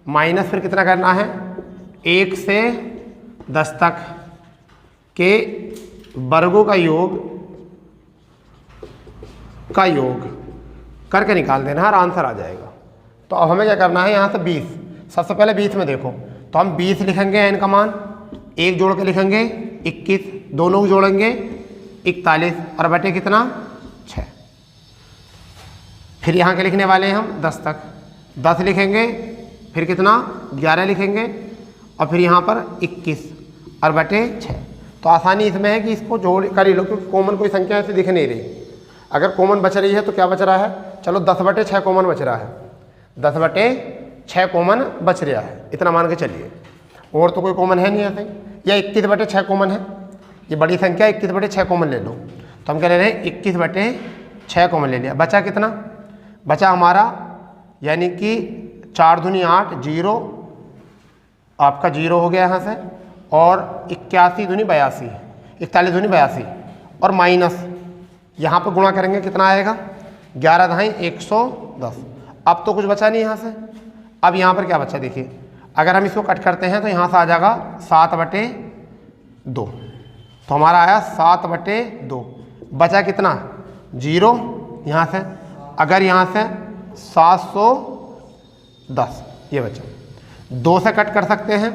माइनस फिर कितना करना है, 1 से 10 तक के वर्गों का योग करके निकाल देना है और आंसर आ जाएगा। तो अब हमें क्या करना है, यहाँ से 20, सबसे पहले 20 में देखो, तो हम 20 लिखेंगे n का मान, एक जोड़ के लिखेंगे 21, दोनों को जोड़ेंगे 41 और बटे कितना 6। फिर यहाँ के लिखने वाले हैं हम 10 तक, 10 लिखेंगे फिर कितना 11 लिखेंगे और फिर यहाँ पर 21 और बटे 6। तो आसानी इसमें है कि इसको जोड़ कर ही लो, क्योंकि कॉमन कोई संख्या ऐसे दिख नहीं रही। अगर कॉमन बच रही है तो क्या बच रहा है, चलो 10 बटे 6 कॉमन बच रहा है, 10 बटे 6 कॉमन बच रहा है, इतना मान के चलिए। और तो कोई कॉमन है नहीं ऐसे, या 21 बटे 6 कॉमन है, ये बड़ी संख्या 21 बटे 6 कॉमन ले लो। तो हम क्या ले रहे हैं, 21 बटे 6 कॉमन ले लिया। बचा कितना, बचा हमारा यानी कि 4 दूनी 8, 0 आपका 0 हो गया यहाँ से, और 81 दूनी 82, 41 दूनी 82 और माइनस यहाँ पर गुणा करेंगे कितना आएगा, 11 दहाई 110। अब तो कुछ बचा नहीं यहाँ से। अब यहाँ पर क्या बचा देखिए, अगर हम इसको कट करते हैं तो यहाँ से आ जाएगा 7 बटे 2। तो हमारा आया 7 बटे 2, बचा कितना 0 यहाँ से, अगर यहाँ से 710 ये बचा। 2 से कट कर सकते हैं,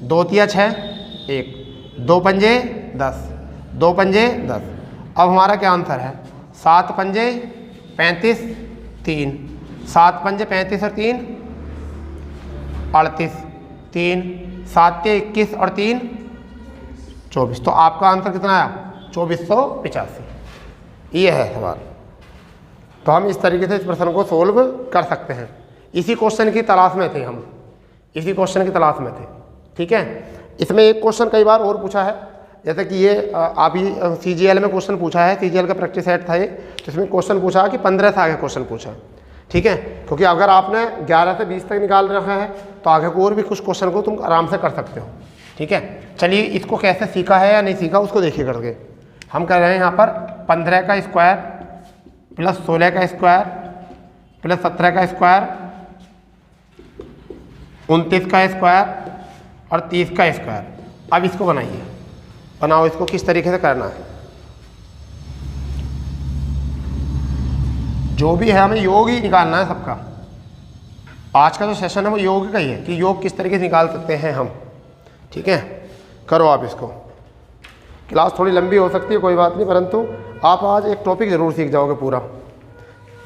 2 तिया 6, 1, 2 पंजे 10, 2 पंजे 10। अब हमारा क्या आंसर है, 7 पंजे 35, 3, 7 पंजे 35 और 3 38, 3, 7 21 और 3 24। तो आपका आंसर कितना आया, 2485। ये है सवाल। तो हम इस तरीके से इस प्रश्न को सोल्व कर सकते हैं। इसी क्वेश्चन की तलाश में थे हम, इसी क्वेश्चन की तलाश में थे। ठीक है, इसमें एक क्वेश्चन कई बार और पूछा है, जैसे कि ये अभी CGL में क्वेश्चन पूछा है, CGL का प्रैक्टिस सेट था ये, तो इसमें क्वेश्चन पूछा कि 15 से आगे क्वेश्चन पूछा। ठीक है, क्योंकि अगर आपने 11 से 20 तक निकाल रखा है तो आगे को और भी कुछ क्वेश्चन को तुम आराम से कर सकते हो। ठीक है, चलिए इसको कैसे सीखा है या नहीं सीखा उसको देखिए करके। हम कर रहे हैं यहाँ पर 15 का स्क्वायर प्लस 16 का स्क्वायर प्लस 17 का स्क्वायर, 29 का स्क्वायर और 30 का स्क्वायर। अब इसको बनाइए, बनाओ इसको किस तरीके से करना है। जो भी है हमें योग ही निकालना है सबका। आज का जो सेशन है वो योग का ही है कि योग किस तरीके से निकाल सकते हैं हम। ठीक है, करो आप इसको। क्लास थोड़ी लंबी हो सकती है, कोई बात नहीं, परंतु आप आज एक टॉपिक ज़रूर सीख जाओगे पूरा।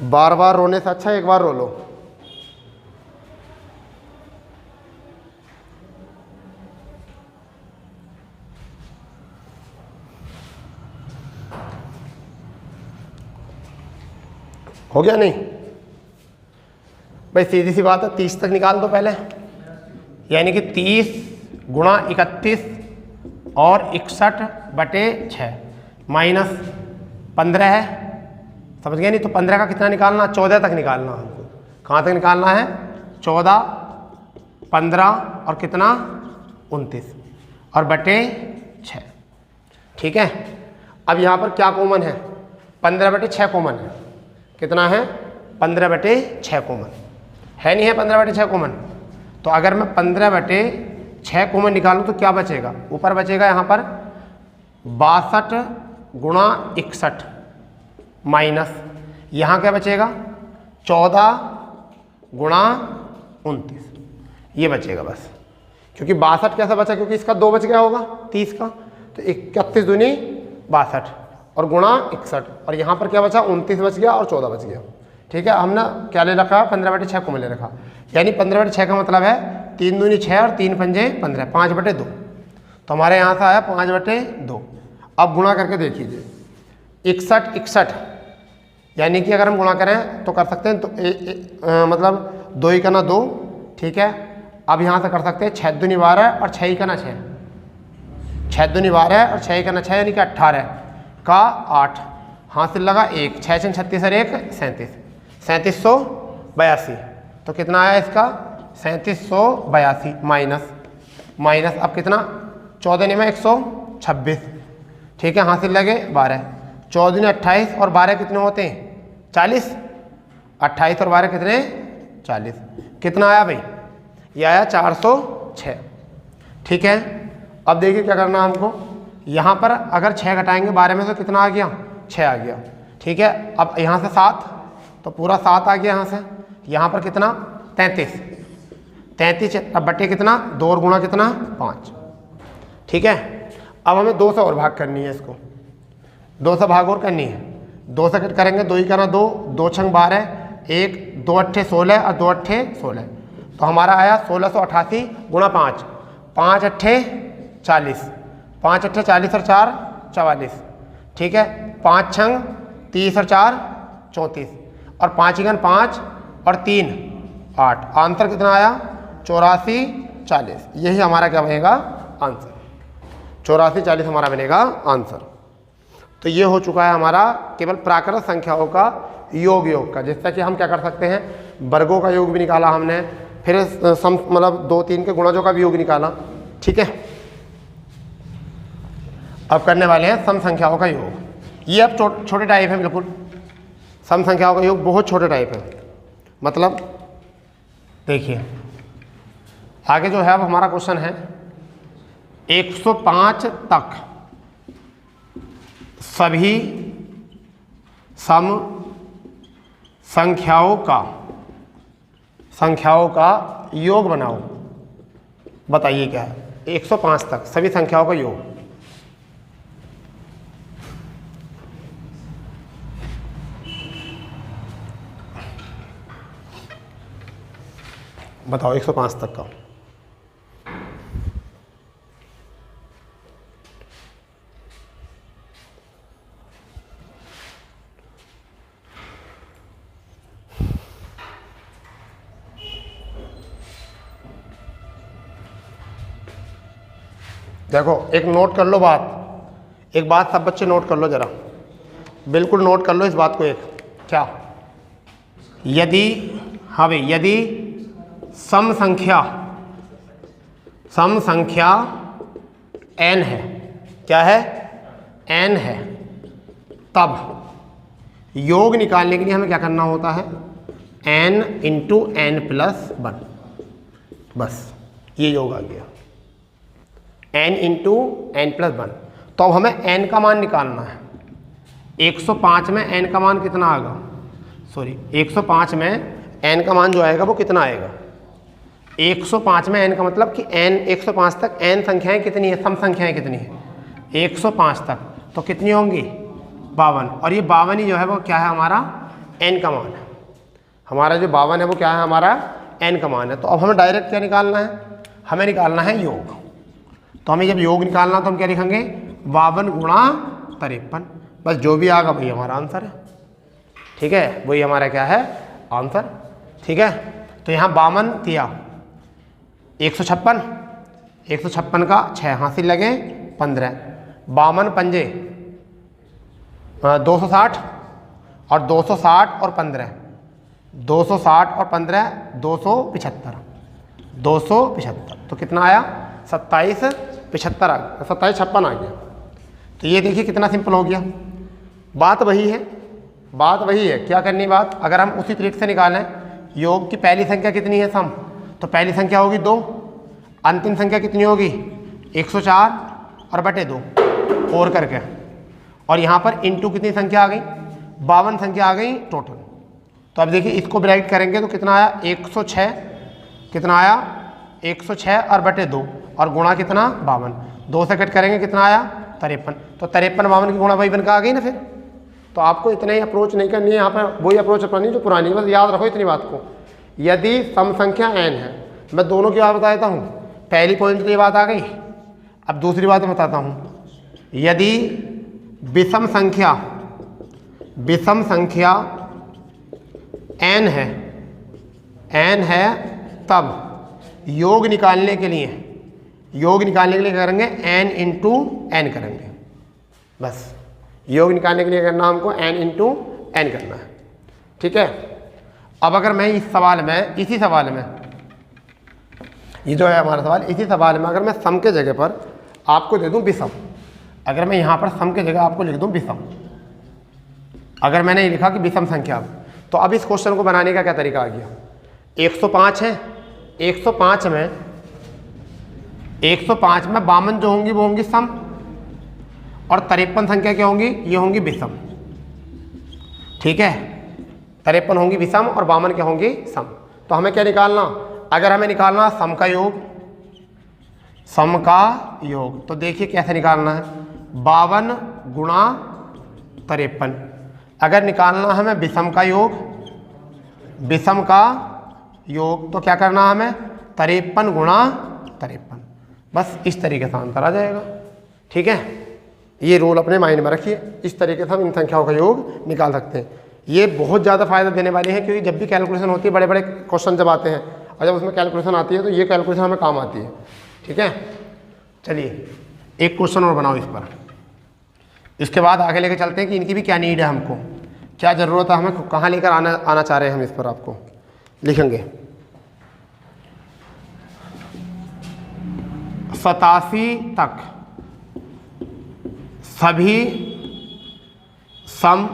बार बार रोने से अच्छा एक बार रो लो। हो गया नहीं भाई, सीधी सी बात है, 30 तक निकाल दो पहले, यानी कि 30 गुणा 31 और 61 बटे 6 माइनस 15 है, समझ गए नहीं। तो 15 का कितना निकालना, 14 तक निकालना हमको। कहाँ तक निकालना है, 14, 15 और कितना 29 और बटे 6। ठीक है, अब यहाँ पर क्या कॉमन है, 15 बटे 6 कॉमन है। कितना है, 15 बटे 6 कॉमन है, नहीं है 15 बटे 6 कॉमन। तो अगर मैं 15 बटे 6 कॉमन निकालूं तो क्या बचेगा, ऊपर बचेगा यहाँ पर 62 गुणा 61 माइनस यहाँ क्या बचेगा 14 गुणा 29, ये बचेगा बस, क्योंकि 62 कैसा बचा, क्योंकि इसका 2 बच गया होगा 30 का, तो 31 दूनी 62 और गुणा 61, और यहाँ पर क्या बचा 29 बच गया और 14 बच गया। ठीक है, हमने क्या ले रखा 15/6 को ले रखा, यानी 15/6 का मतलब है 3 दूनी 6 और 3 पंजे 15, 5/2, तो हमारे यहाँ से आया 5/2। अब गुणा करके देख लीजिए 61, यानी कि अगर हम गुणा करें तो कर सकते हैं, तो मतलब 2 ही का ना 2, ठीक है। अब यहाँ से कर सकते हैं 6 दूनी 12 और 6 ही का ना 6, 6 दूनी 12 और 6 ही का ना 6, यानी कि 18 का 8, हासिल लगा 1, 6 6 36 और 1 37, 3782। तो कितना आया इसका 3782 माइनस अब कितना 14 में 126, ठीक है, हासिल लगे 12, 14 ने 28 और 12 कितने होते हैं 40, 28 और 12 कितने 40, कितना आया भाई, ये आया 406। ठीक है, अब देखिए क्या करना है हमको, यहाँ पर अगर 6 घटाएंगे 12 में तो कितना आ गया 6 आ गया। ठीक है, अब यहाँ से 7, तो पूरा 7 आ गया यहाँ से, यहाँ पर कितना 33 अब बटे कितना 2 और गुणा कितना 5। ठीक है, अब हमें 2 से और भाग करनी है, इसको 2 से भाग और करनी है, 2 से कट करेंगे 2 ही करना 2, 2 छंग 12, 1 2 अट्ठे 16 और 2 अट्ठे 16, तो हमारा आया 1688 गुणा 5, 5 अट्ठे 40, 5 अट्ठे 40 और 4 44। ठीक है, 5 छंग 30 और 4 34, और 5 गन 5 और 3 8, आंसर कितना आया 84 40। यही हमारा क्या बनेगा आंसर, 84 40 हमारा बनेगा आंसर। तो ये हो चुका है हमारा केवल प्राकृत संख्याओं का योग का, जिससे कि हम क्या कर सकते हैं, वर्गों का योग भी निकाला हमने, फिर सम मतलब 2 3 के गुणजों का भी योग निकाला। ठीक है, अब करने वाले हैं सम संख्याओं का योग। ये अब छोटे टाइप है, बिल्कुल सम संख्याओं का योग बहुत छोटे टाइप है। मतलब देखिए आगे जो है अब हमारा क्वेश्चन है 105 तक सभी सम संख्याओं का योग बनाओ। बताइए क्या है 105 तक सभी संख्याओं का योग। बताओ 105 तक का। देखो एक नोट कर लो बात, एक बात सब बच्चे नोट कर लो जरा, बिल्कुल नोट कर लो इस बात को। एक क्या, यदि हाँ भाई, यदि सम संख्या n है, क्या है n है, तब योग निकालने के लिए हमें क्या करना होता है n इंटू n प्लस 1, बस ये योग आ गया n इंटू n प्लस 1। तो अब हमें n का मान निकालना है। 105 में n का मान कितना आएगा, सॉरी 105 में n का मान जो आएगा वो कितना आएगा, 105 में n का मतलब कि n 105 तक n संख्याएं कितनी है, सम संख्याएं कितनी है 105 तक, तो कितनी होंगी 52, और ये 52 ही जो है वो क्या है हमारा n का मान है। हमारा जो 52 है वो क्या है हमारा n का मान है। तो अब हमें डायरेक्ट क्या निकालना है, हमें निकालना है योग। तो हमें जब योग निकालना तो हम क्या लिखेंगे 52 गुणा 53, बस जो भी आएगा वही हमारा आंसर है। ठीक है, वही हमारा क्या है आंसर। ठीक है, तो यहाँ 52 दिया 156, 156 का 6 हासिल लगे 15, 52 पंजे 260 और 260 और 15, 260 और 15 275, 275, तो कितना आया 27 55 आ गया, 27 56 आ गया। तो ये देखिए कितना सिंपल हो गया। बात वही है, बात वही है, क्या करनी बात, अगर हम उसी तरीके से निकालें योग की पहली संख्या कितनी है सम, तो पहली संख्या होगी 2, अंतिम संख्या कितनी होगी 104 और बटे 2 और करके, और यहाँ पर इंटू कितनी संख्या आ गई 52 संख्या आ गई टोटल। तो अब देखिए इसको ब्रैकेट करेंगे तो कितना आया 106, कितना आया 106 और बटे 2 और गुणा कितना 52, 2 से कट करेंगे कितना आया 53। तो 53 52 की गुणा 52 का आ गई ना फिर। तो आपको इतना ही अप्रोच नहीं करनी है यहाँ पर, वही अप्रोच अपनी जो पुरानी, बस याद रखो इतनी बात को। यदि सम संख्या n है, मैं दोनों की बात बता देता हूँ। पहली पॉइंट तो ये बात आ गई। अब दूसरी बात मैं बताता हूँ। यदि विषम संख्या n है तब योग निकालने के लिए क्या करेंगे n इंटू n करेंगे। बस योग निकालने के लिए करना हमको n इंटू n करना है, ठीक है। अब अगर मैं इसी सवाल में ये जो है हमारा सवाल, इसी सवाल में अगर मैं सम के जगह पर आपको दे दूं विषम, अगर मैं यहाँ पर सम के जगह आपको लिख दूं विषम, अगर मैंने ये लिखा कि विषम संख्या, तो अब इस क्वेश्चन को बनाने का क्या तरीका आ गया। 105 है, 105 में 52 जो होंगी वो होंगी सम, और 53 संख्या क्या होंगी, ये होंगी विषम, ठीक है। 53 होंगी विषम और 52 क्या होंगी सम। तो हमें क्या निकालना, अगर हमें निकालना सम का योग, तो देखिए कैसे निकालना है, 52 गुणा 53। अगर निकालना हमें विषम का योग तो क्या करना है हमें 53 गुणा 53। बस इस तरीके से आंसर आ जाएगा, ठीक है। ये रूल अपने माइंड में रखिए, इस तरीके से हम इन संख्याओं का योग निकाल सकते हैं। ये बहुत ज़्यादा फायदा देने वाले हैं, क्योंकि जब भी कैलकुलेशन होती है, बड़े बड़े क्वेश्चन जब आते हैं और जब उसमें कैलकुलेशन आती है तो ये कैलकुलेशन हमें काम आती है, ठीक है। चलिए एक क्वेश्चन और बनाओ इस पर, इसके बाद आगे लेके चलते हैं कि इनकी भी क्या नीड है, हमको क्या ज़रूरत है, हमें कहाँ लेकर आना चाह रहे हैं हम। इस पर आपको लिखेंगे 87 तक सभी सम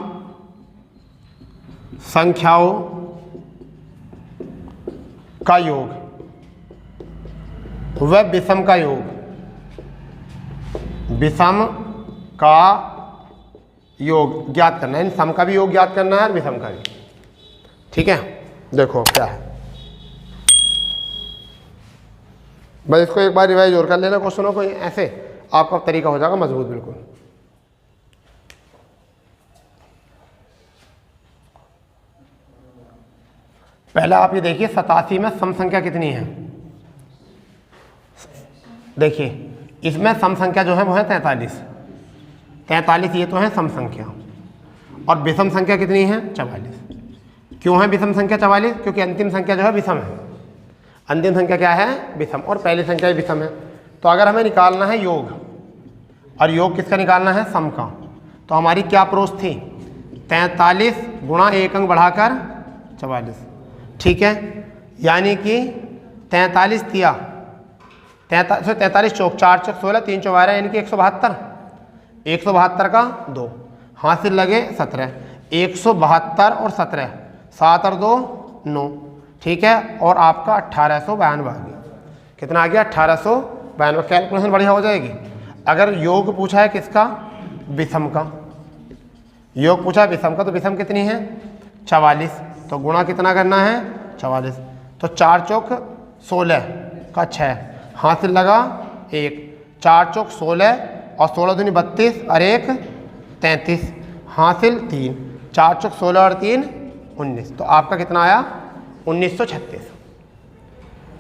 संख्याओं का योग व विषम का योग, ज्ञात करना है। इन सम का भी योग ज्ञात करना है और विषम का भी, ठीक है। देखो क्या है, बस इसको एक बार रिवाइज और कर लेना क्वेश्चनों को, ऐसे आपका तरीका हो जाएगा मजबूत बिल्कुल। पहला आप ये देखिए 87 में सम संख्या कितनी है। देखिए इसमें सम संख्या जो है वो है 43, ये तो है सम संख्या, और विषम संख्या कितनी है 44। क्यों है विषम संख्या 44, क्योंकि अंतिम संख्या जो है विषम है। अंतिम संख्या क्या है विषम, और पहली संख्या भी विषम है। तो अगर हमें निकालना है योग, और योग किसका निकालना है सम का, तो हमारी क्या अप्रोच थी 43 गुणा 1 अंक बढ़ाकर 44, ठीक है। यानी कि 43 तिया 43 चौक 4 चौक 16 3 चौक 12, यानी कि 172 का 2 हासिल लगे 17, 172 और 17 7 और 2 9, ठीक है। और आपका 1892 आ गया। कितना आ गया 1892। कैलकुलेशन बढ़िया हो जाएगी। अगर योग पूछा है किसका विषम का, योग पूछा है विषम का, तो विषम कितनी है 44, तो गुणा कितना करना है 44, तो 4 चौक 16 का 6 हासिल लगा 1, 4 चौक 16 और 16 दूनी 32 और 1 33 हासिल 3, 4 चौक 16 और 3 19, तो आपका कितना आया 1936,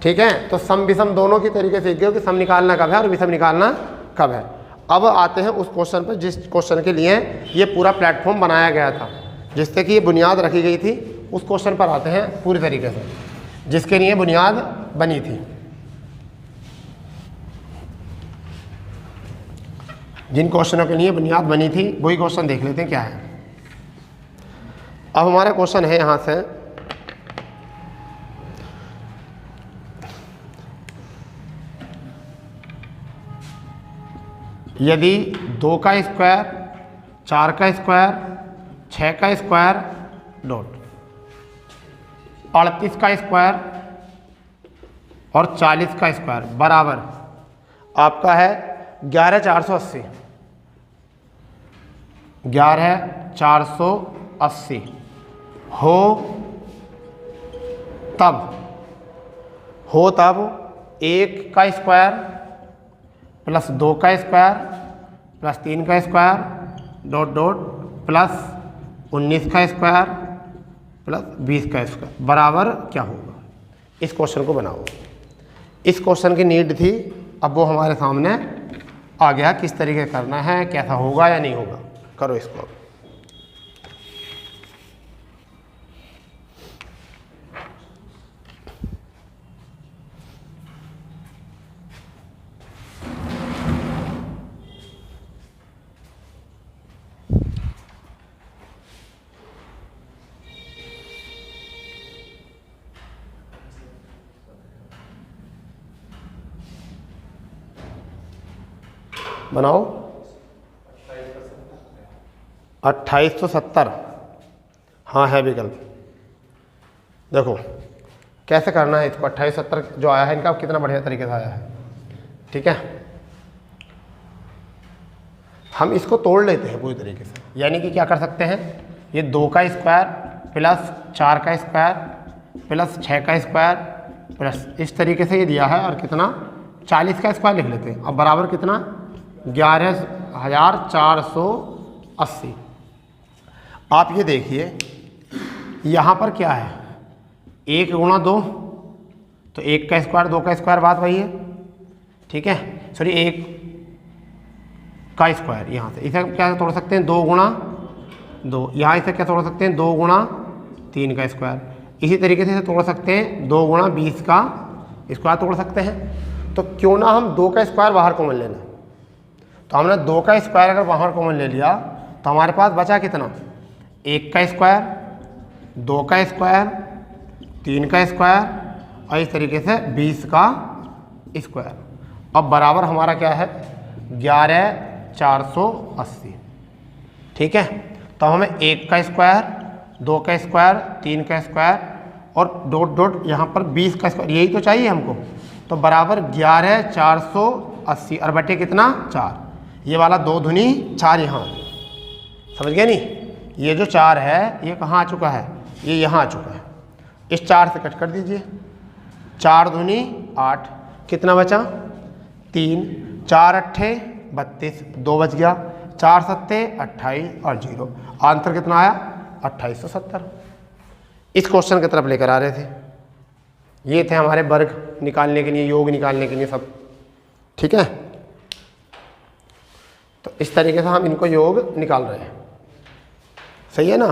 ठीक है। तो सम विषम दोनों की तरीके से सीख गए कि सम निकालना कब है और विषम निकालना कब है। अब आते हैं उस क्वेश्चन पर जिस क्वेश्चन के लिए ये पूरा प्लेटफॉर्म बनाया गया था, जिससे कि ये बुनियाद रखी गई थी। उस क्वेश्चन पर आते हैं पूरी तरीके से, जिसके लिए बुनियाद बनी थी। जिन क्वेश्चनों के लिए बुनियाद बनी थी वही क्वेश्चन देख लेते हैं क्या है। अब हमारा क्वेश्चन है यहाँ से, यदि 2 का स्क्वायर 4 का स्क्वायर 6 का स्क्वायर डॉट 38 का स्क्वायर और 40 का स्क्वायर बराबर आपका है 11480, 11480 80 हो तब 1 का स्क्वायर प्लस 2 का स्क्वायर प्लस 3 का स्क्वायर डॉट डॉट प्लस 19 का स्क्वायर प्लस 20 का स्क्वायर बराबर क्या होगा। इस क्वेश्चन को बनाओ। इस क्वेश्चन की नीड थी, अब वो हमारे सामने आ गया किस तरीके करना है, कैसा होगा या नहीं होगा। करो इसको। बनाओ। 2870 हाँ है विकल्प। देखो कैसे करना है इसको। 2870 जो आया है इनका कितना बढ़िया तरीके से आया है। ठीक है, हम इसको तोड़ लेते हैं पूरी तरीके से। यानी कि क्या कर सकते हैं, ये 2 का स्क्वायर प्लस 4 का स्क्वायर प्लस 6 का स्क्वायर प्लस इस तरीके से ये दिया है और कितना 40 का स्क्वायर लिख लेते हैं। अब बराबर कितना 11,480। आप ये देखिए यहाँ पर क्या है 1 गुणा 2 तो 1 का स्क्वायर 2 का स्क्वायर बात वही है। ठीक है, सॉरी 1 का स्क्वायर यहाँ से इसे क्या तोड़ सकते हैं 2 गुणा 2, यहाँ इसे क्या तोड़ सकते हैं 2 गुणा 3 का स्क्वायर। इसी तरीके से इसे तोड़ सकते हैं 2 गुणा 20 का स्क्वायर तोड़ सकते हैं। तो क्यों ना हम 2 का स्क्वायर बाहर कॉमन ले लें। तो हमने 2 का स्क्वायर अगर बाहर कॉमन ले लिया तो हमारे पास बचा कितना 1 का स्क्वायर 2 का स्क्वायर 3 का स्क्वायर और इस तरीके से 20 का स्क्वायर। अब बराबर हमारा क्या है 11,480। ठीक है, तो हमें 1 का स्क्वायर 2 का स्क्वायर 3 का स्क्वायर और डॉट डॉट यहाँ पर 20 का स्क्वायर यही तो चाहिए हमको। तो बराबर 11,480 और बटे कितना 4। ये वाला 2 दूनी 4 यहाँ, समझ गए नहीं। ये जो 4 है ये कहाँ आ चुका है, ये यहाँ आ चुका है। इस 4 से कट कर दीजिए। 4 दूनी 8, कितना बचा 3, 4 अट्ठे 32, 2 बच गया, 4 सत्ते 28 और 0। आंसर कितना आया 2870। इस क्वेश्चन की तरफ लेकर आ रहे थे। ये थे हमारे वर्ग निकालने के लिए, योग निकालने के लिए सब। ठीक है, तो इस तरीके से हम इनको योग निकाल रहे हैं। सही है ना।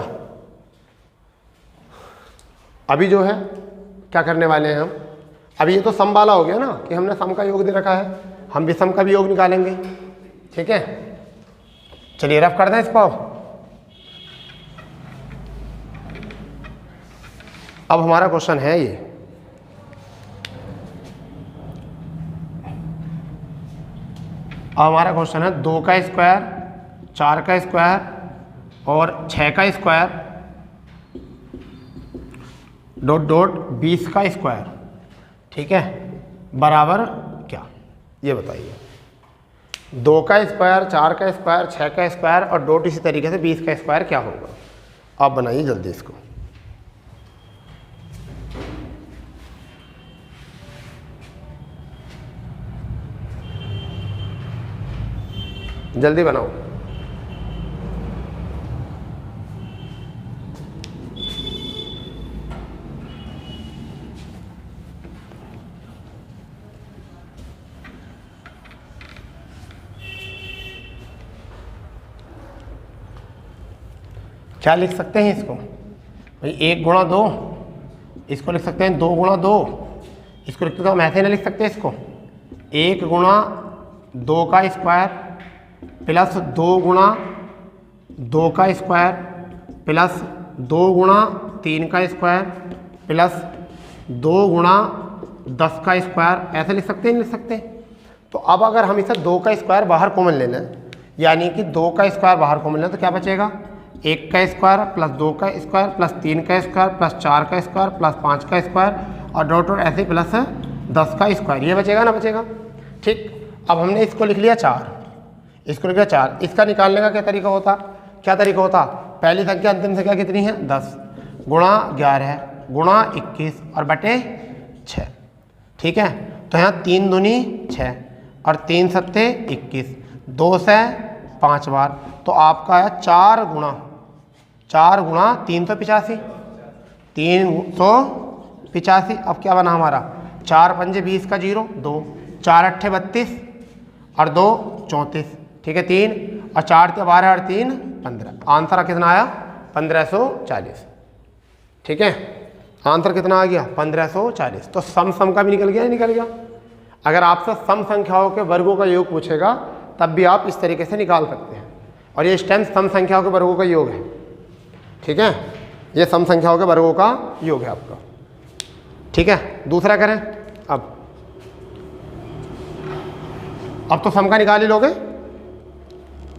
अभी जो है क्या करने वाले हैं हम, अभी ये तो सम वाला हो गया ना कि हमने सम का योग दे रखा है, हम भी सम का भी योग निकालेंगे। ठीक है, चलिए रफ कर दें इसको। अब हमारा क्वेश्चन है ये, अब हमारा क्वेश्चन है 2 का स्क्वायर 4 का स्क्वायर और 6 का स्क्वायर डॉट डॉट 20 का स्क्वायर। ठीक है, बराबर क्या ये बताइए। 2 का स्क्वायर 4 का स्क्वायर 6 का स्क्वायर और डॉट इसी तरीके से 20 का स्क्वायर क्या होगा। आप बनाइए जल्दी इसको। जल्दी बनाओ। क्या लिख सकते हैं इसको भाई 1 गुणा 2, इसको लिख सकते हैं 2 गुणा 2, इसको लिख सकते हैं हम ऐसे नहीं लिख सकते इसको 1 गुणा 2 का स्क्वायर प्लस 2 गुणा 2 का स्क्वायर प्लस 2 गुणा 3 का स्क्वायर प्लस 2 गुणा 10 का स्क्वायर। ऐसे लिख सकते हैं, नहीं लिख सकते। तो अब अगर हम इसे 2 का स्क्वायर बाहर कॉमन ले लें, यानी कि 2 का स्क्वायर बाहर कॉमन लें तो क्या बचेगा 1 का स्क्वायर प्लस 2 का स्क्वायर प्लस 3 का स्क्वायर प्लस 4 का स्क्वायर प्लस 5 का स्क्वायर और डॉट डॉट ऐसे प्लस 10 का स्क्वायर। ये बचेगा ना बचेगा। ठीक, अब हमने इसको लिख लिया 4, इसको लिख लिया 4। इसका निकालने का क्या तरीका होता, पहली संख्या अंतिम संख्या कितनी है 10 गुणा 11 गुणा 21 और बटे 6, ठीक है। तो यहाँ 3 दूनी 6 और 3 सत्ते 21, 2 से 5 बार, तो आपका आया 4 गुणा 385, 385। अब क्या बना हमारा 4 पंजे 20 का 0, 2 4 अट्ठे 32 और 2 34, ठीक है 3 और 4 तो 12 और 3 15। आंसर कितना आया 1540, ठीक है। आंसर कितना आ गया 1540। तो सम का भी निकल गया, निकल गया। अगर आपसे सम संख्याओं के वर्गों का योग पूछेगा तब भी आप इस तरीके से निकाल सकते हैं। और ये इस टाइम सम संख्याओं के वर्गों का योग है, ठीक है। ये सम संख्याओं के वर्गों का योग है आपका, ठीक है। दूसरा करें अब तो सम का निकाल ही लोगे।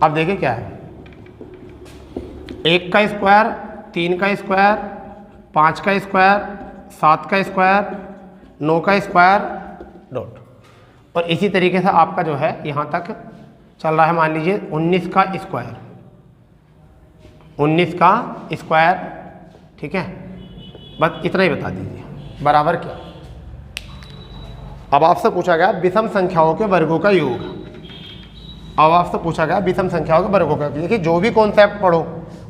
अब देखिए क्या है, 1 का स्क्वायर, 3 का स्क्वायर, 5 का स्क्वायर, 7 का स्क्वायर, 9 का स्क्वायर डॉट। और इसी तरीके से आपका जो है यहाँ तक चल रहा है। मान लीजिए 19 का स्क्वायर, 19 का स्क्वायर, ठीक है। बस इतना ही बता दीजिए बराबर क्या। अब आपसे पूछा गया विषम संख्याओं के वर्गों का योग। अब आपसे पूछा गया विषम संख्याओं के वर्गों का। देखिए जो भी कॉन्सेप्ट पढ़ो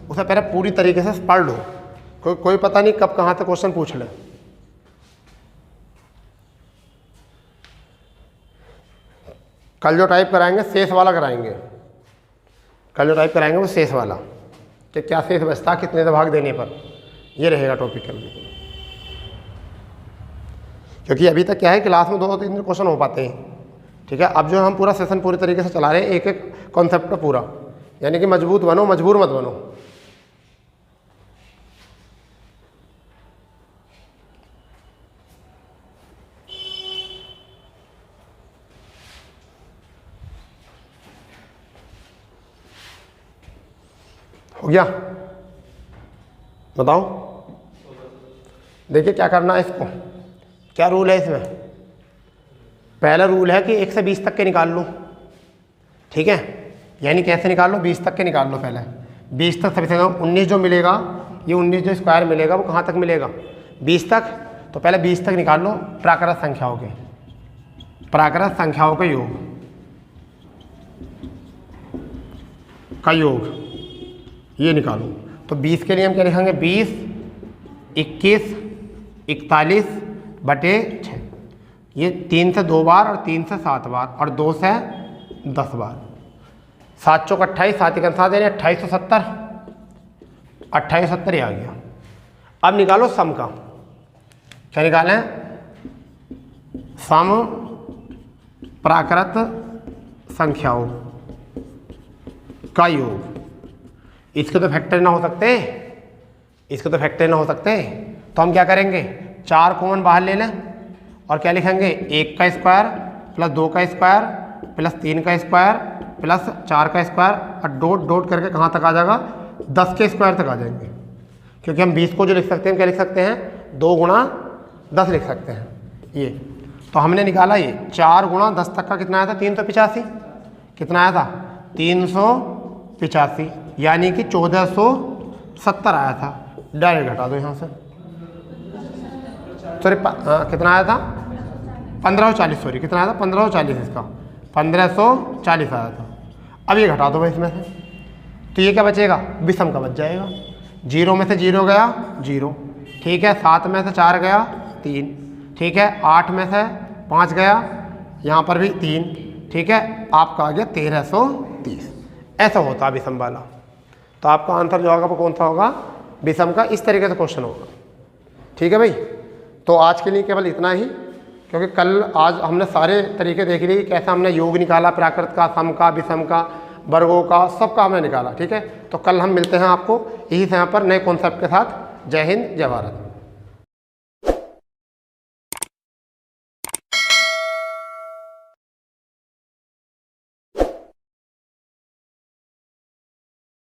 उसे पहले पूरी तरीके से पढ़ लो, कोई पता नहीं कब कहाँ से क्वेश्चन पूछ ले। कल जो टाइप कराएंगे शेष वाला कराएंगे, कल जो टाइप कराएंगे वो शेष वाला, कि क्या शेष बचता कितने भाग देने पर, ये रहेगा टॉपिक कल। क्योंकि अभी तक क्या है क्लास में 2-3 क्वेश्चन हो पाते हैं, ठीक है। अब जो हम पूरा सेशन पूरी तरीके से चला रहे हैं, एक एक कॉन्सेप्ट का पूरा, यानी कि मजबूत बनो, मजबूर मत बनो। हो गया, बताओ। देखिए क्या करना है इसको, क्या रूल है इसमें। पहला रूल है कि 1 से 20 तक के निकाल लो, ठीक है। यानी कैसे निकाल लो, 20 तक के निकाल लो। पहले 20 तक सभी संख्या 19 जो मिलेगा, ये 19 जो स्क्वायर मिलेगा वो कहाँ तक मिलेगा 20 तक। तो पहले 20 तक निकाल लो प्राकृत संख्याओं के, प्राकृत संख्याओं का योग ये निकालो। तो 20 के लिए हम क्या लिखेंगे 20, 21, 41 बटे 6। ये 3 से 2 बार और 3 से 7 बार और 2 से 10 बार। 7 चौक 28, 7 1 7 यानी 2870, 2870 आ गया। अब निकालो सम का। क्या निकालें, सम प्राकृत संख्याओं का योग। इसके तो फैक्टर ना हो सकते, इसके तो फैक्टर ना हो सकते, तो हम क्या करेंगे 4 कॉमन बाहर ले लें और क्या लिखेंगे 1 का स्क्वायर प्लस 2 का स्क्वायर प्लस 3 का स्क्वायर प्लस 4 का स्क्वायर और डॉट डॉट करके कहाँ तक आ जाएगा 10 के स्क्वायर तक आ जाएंगे। क्योंकि हम 20 को जो लिख सकते हैं क्या लिख सकते हैं 2 गुणा 10 लिख सकते हैं। ये तो हमने निकाला, ये 4 गुणा 10 तक का कितना आया था 385, कितना आया था 385, यानी कि 1470 आया था। डायरेक्ट घटा दो यहाँ से, सॉरी कितना आया था 1540, सॉरी कितना आया था 1540, इसका 1540 आया था। अब ये घटा दो भाई इसमें से, तो ये क्या बचेगा विषम का बच जाएगा। 0 में से 0 गया 0, ठीक है। 7 में से 4 गया 3, ठीक है। 8 में से 5 गया, यहाँ पर भी 3, ठीक है। आपका आ गया 1330। ऐसा होता है विषम वाला। तो आपका आंसर जो होगा वो कौन सा होगा विषम का। इस तरीके से क्वेश्चन होगा, ठीक है भाई। तो आज के लिए केवल इतना ही, क्योंकि कल आज हमने सारे तरीके देख लिए कैसे हमने योग निकाला, प्राकृत का, सम का, विषम का, वर्गों का, सबका हमने निकाला, ठीक है। तो कल हम मिलते हैं आपको यही समय पर नए कॉन्सेप्ट के साथ। जय हिंद, जय भारत।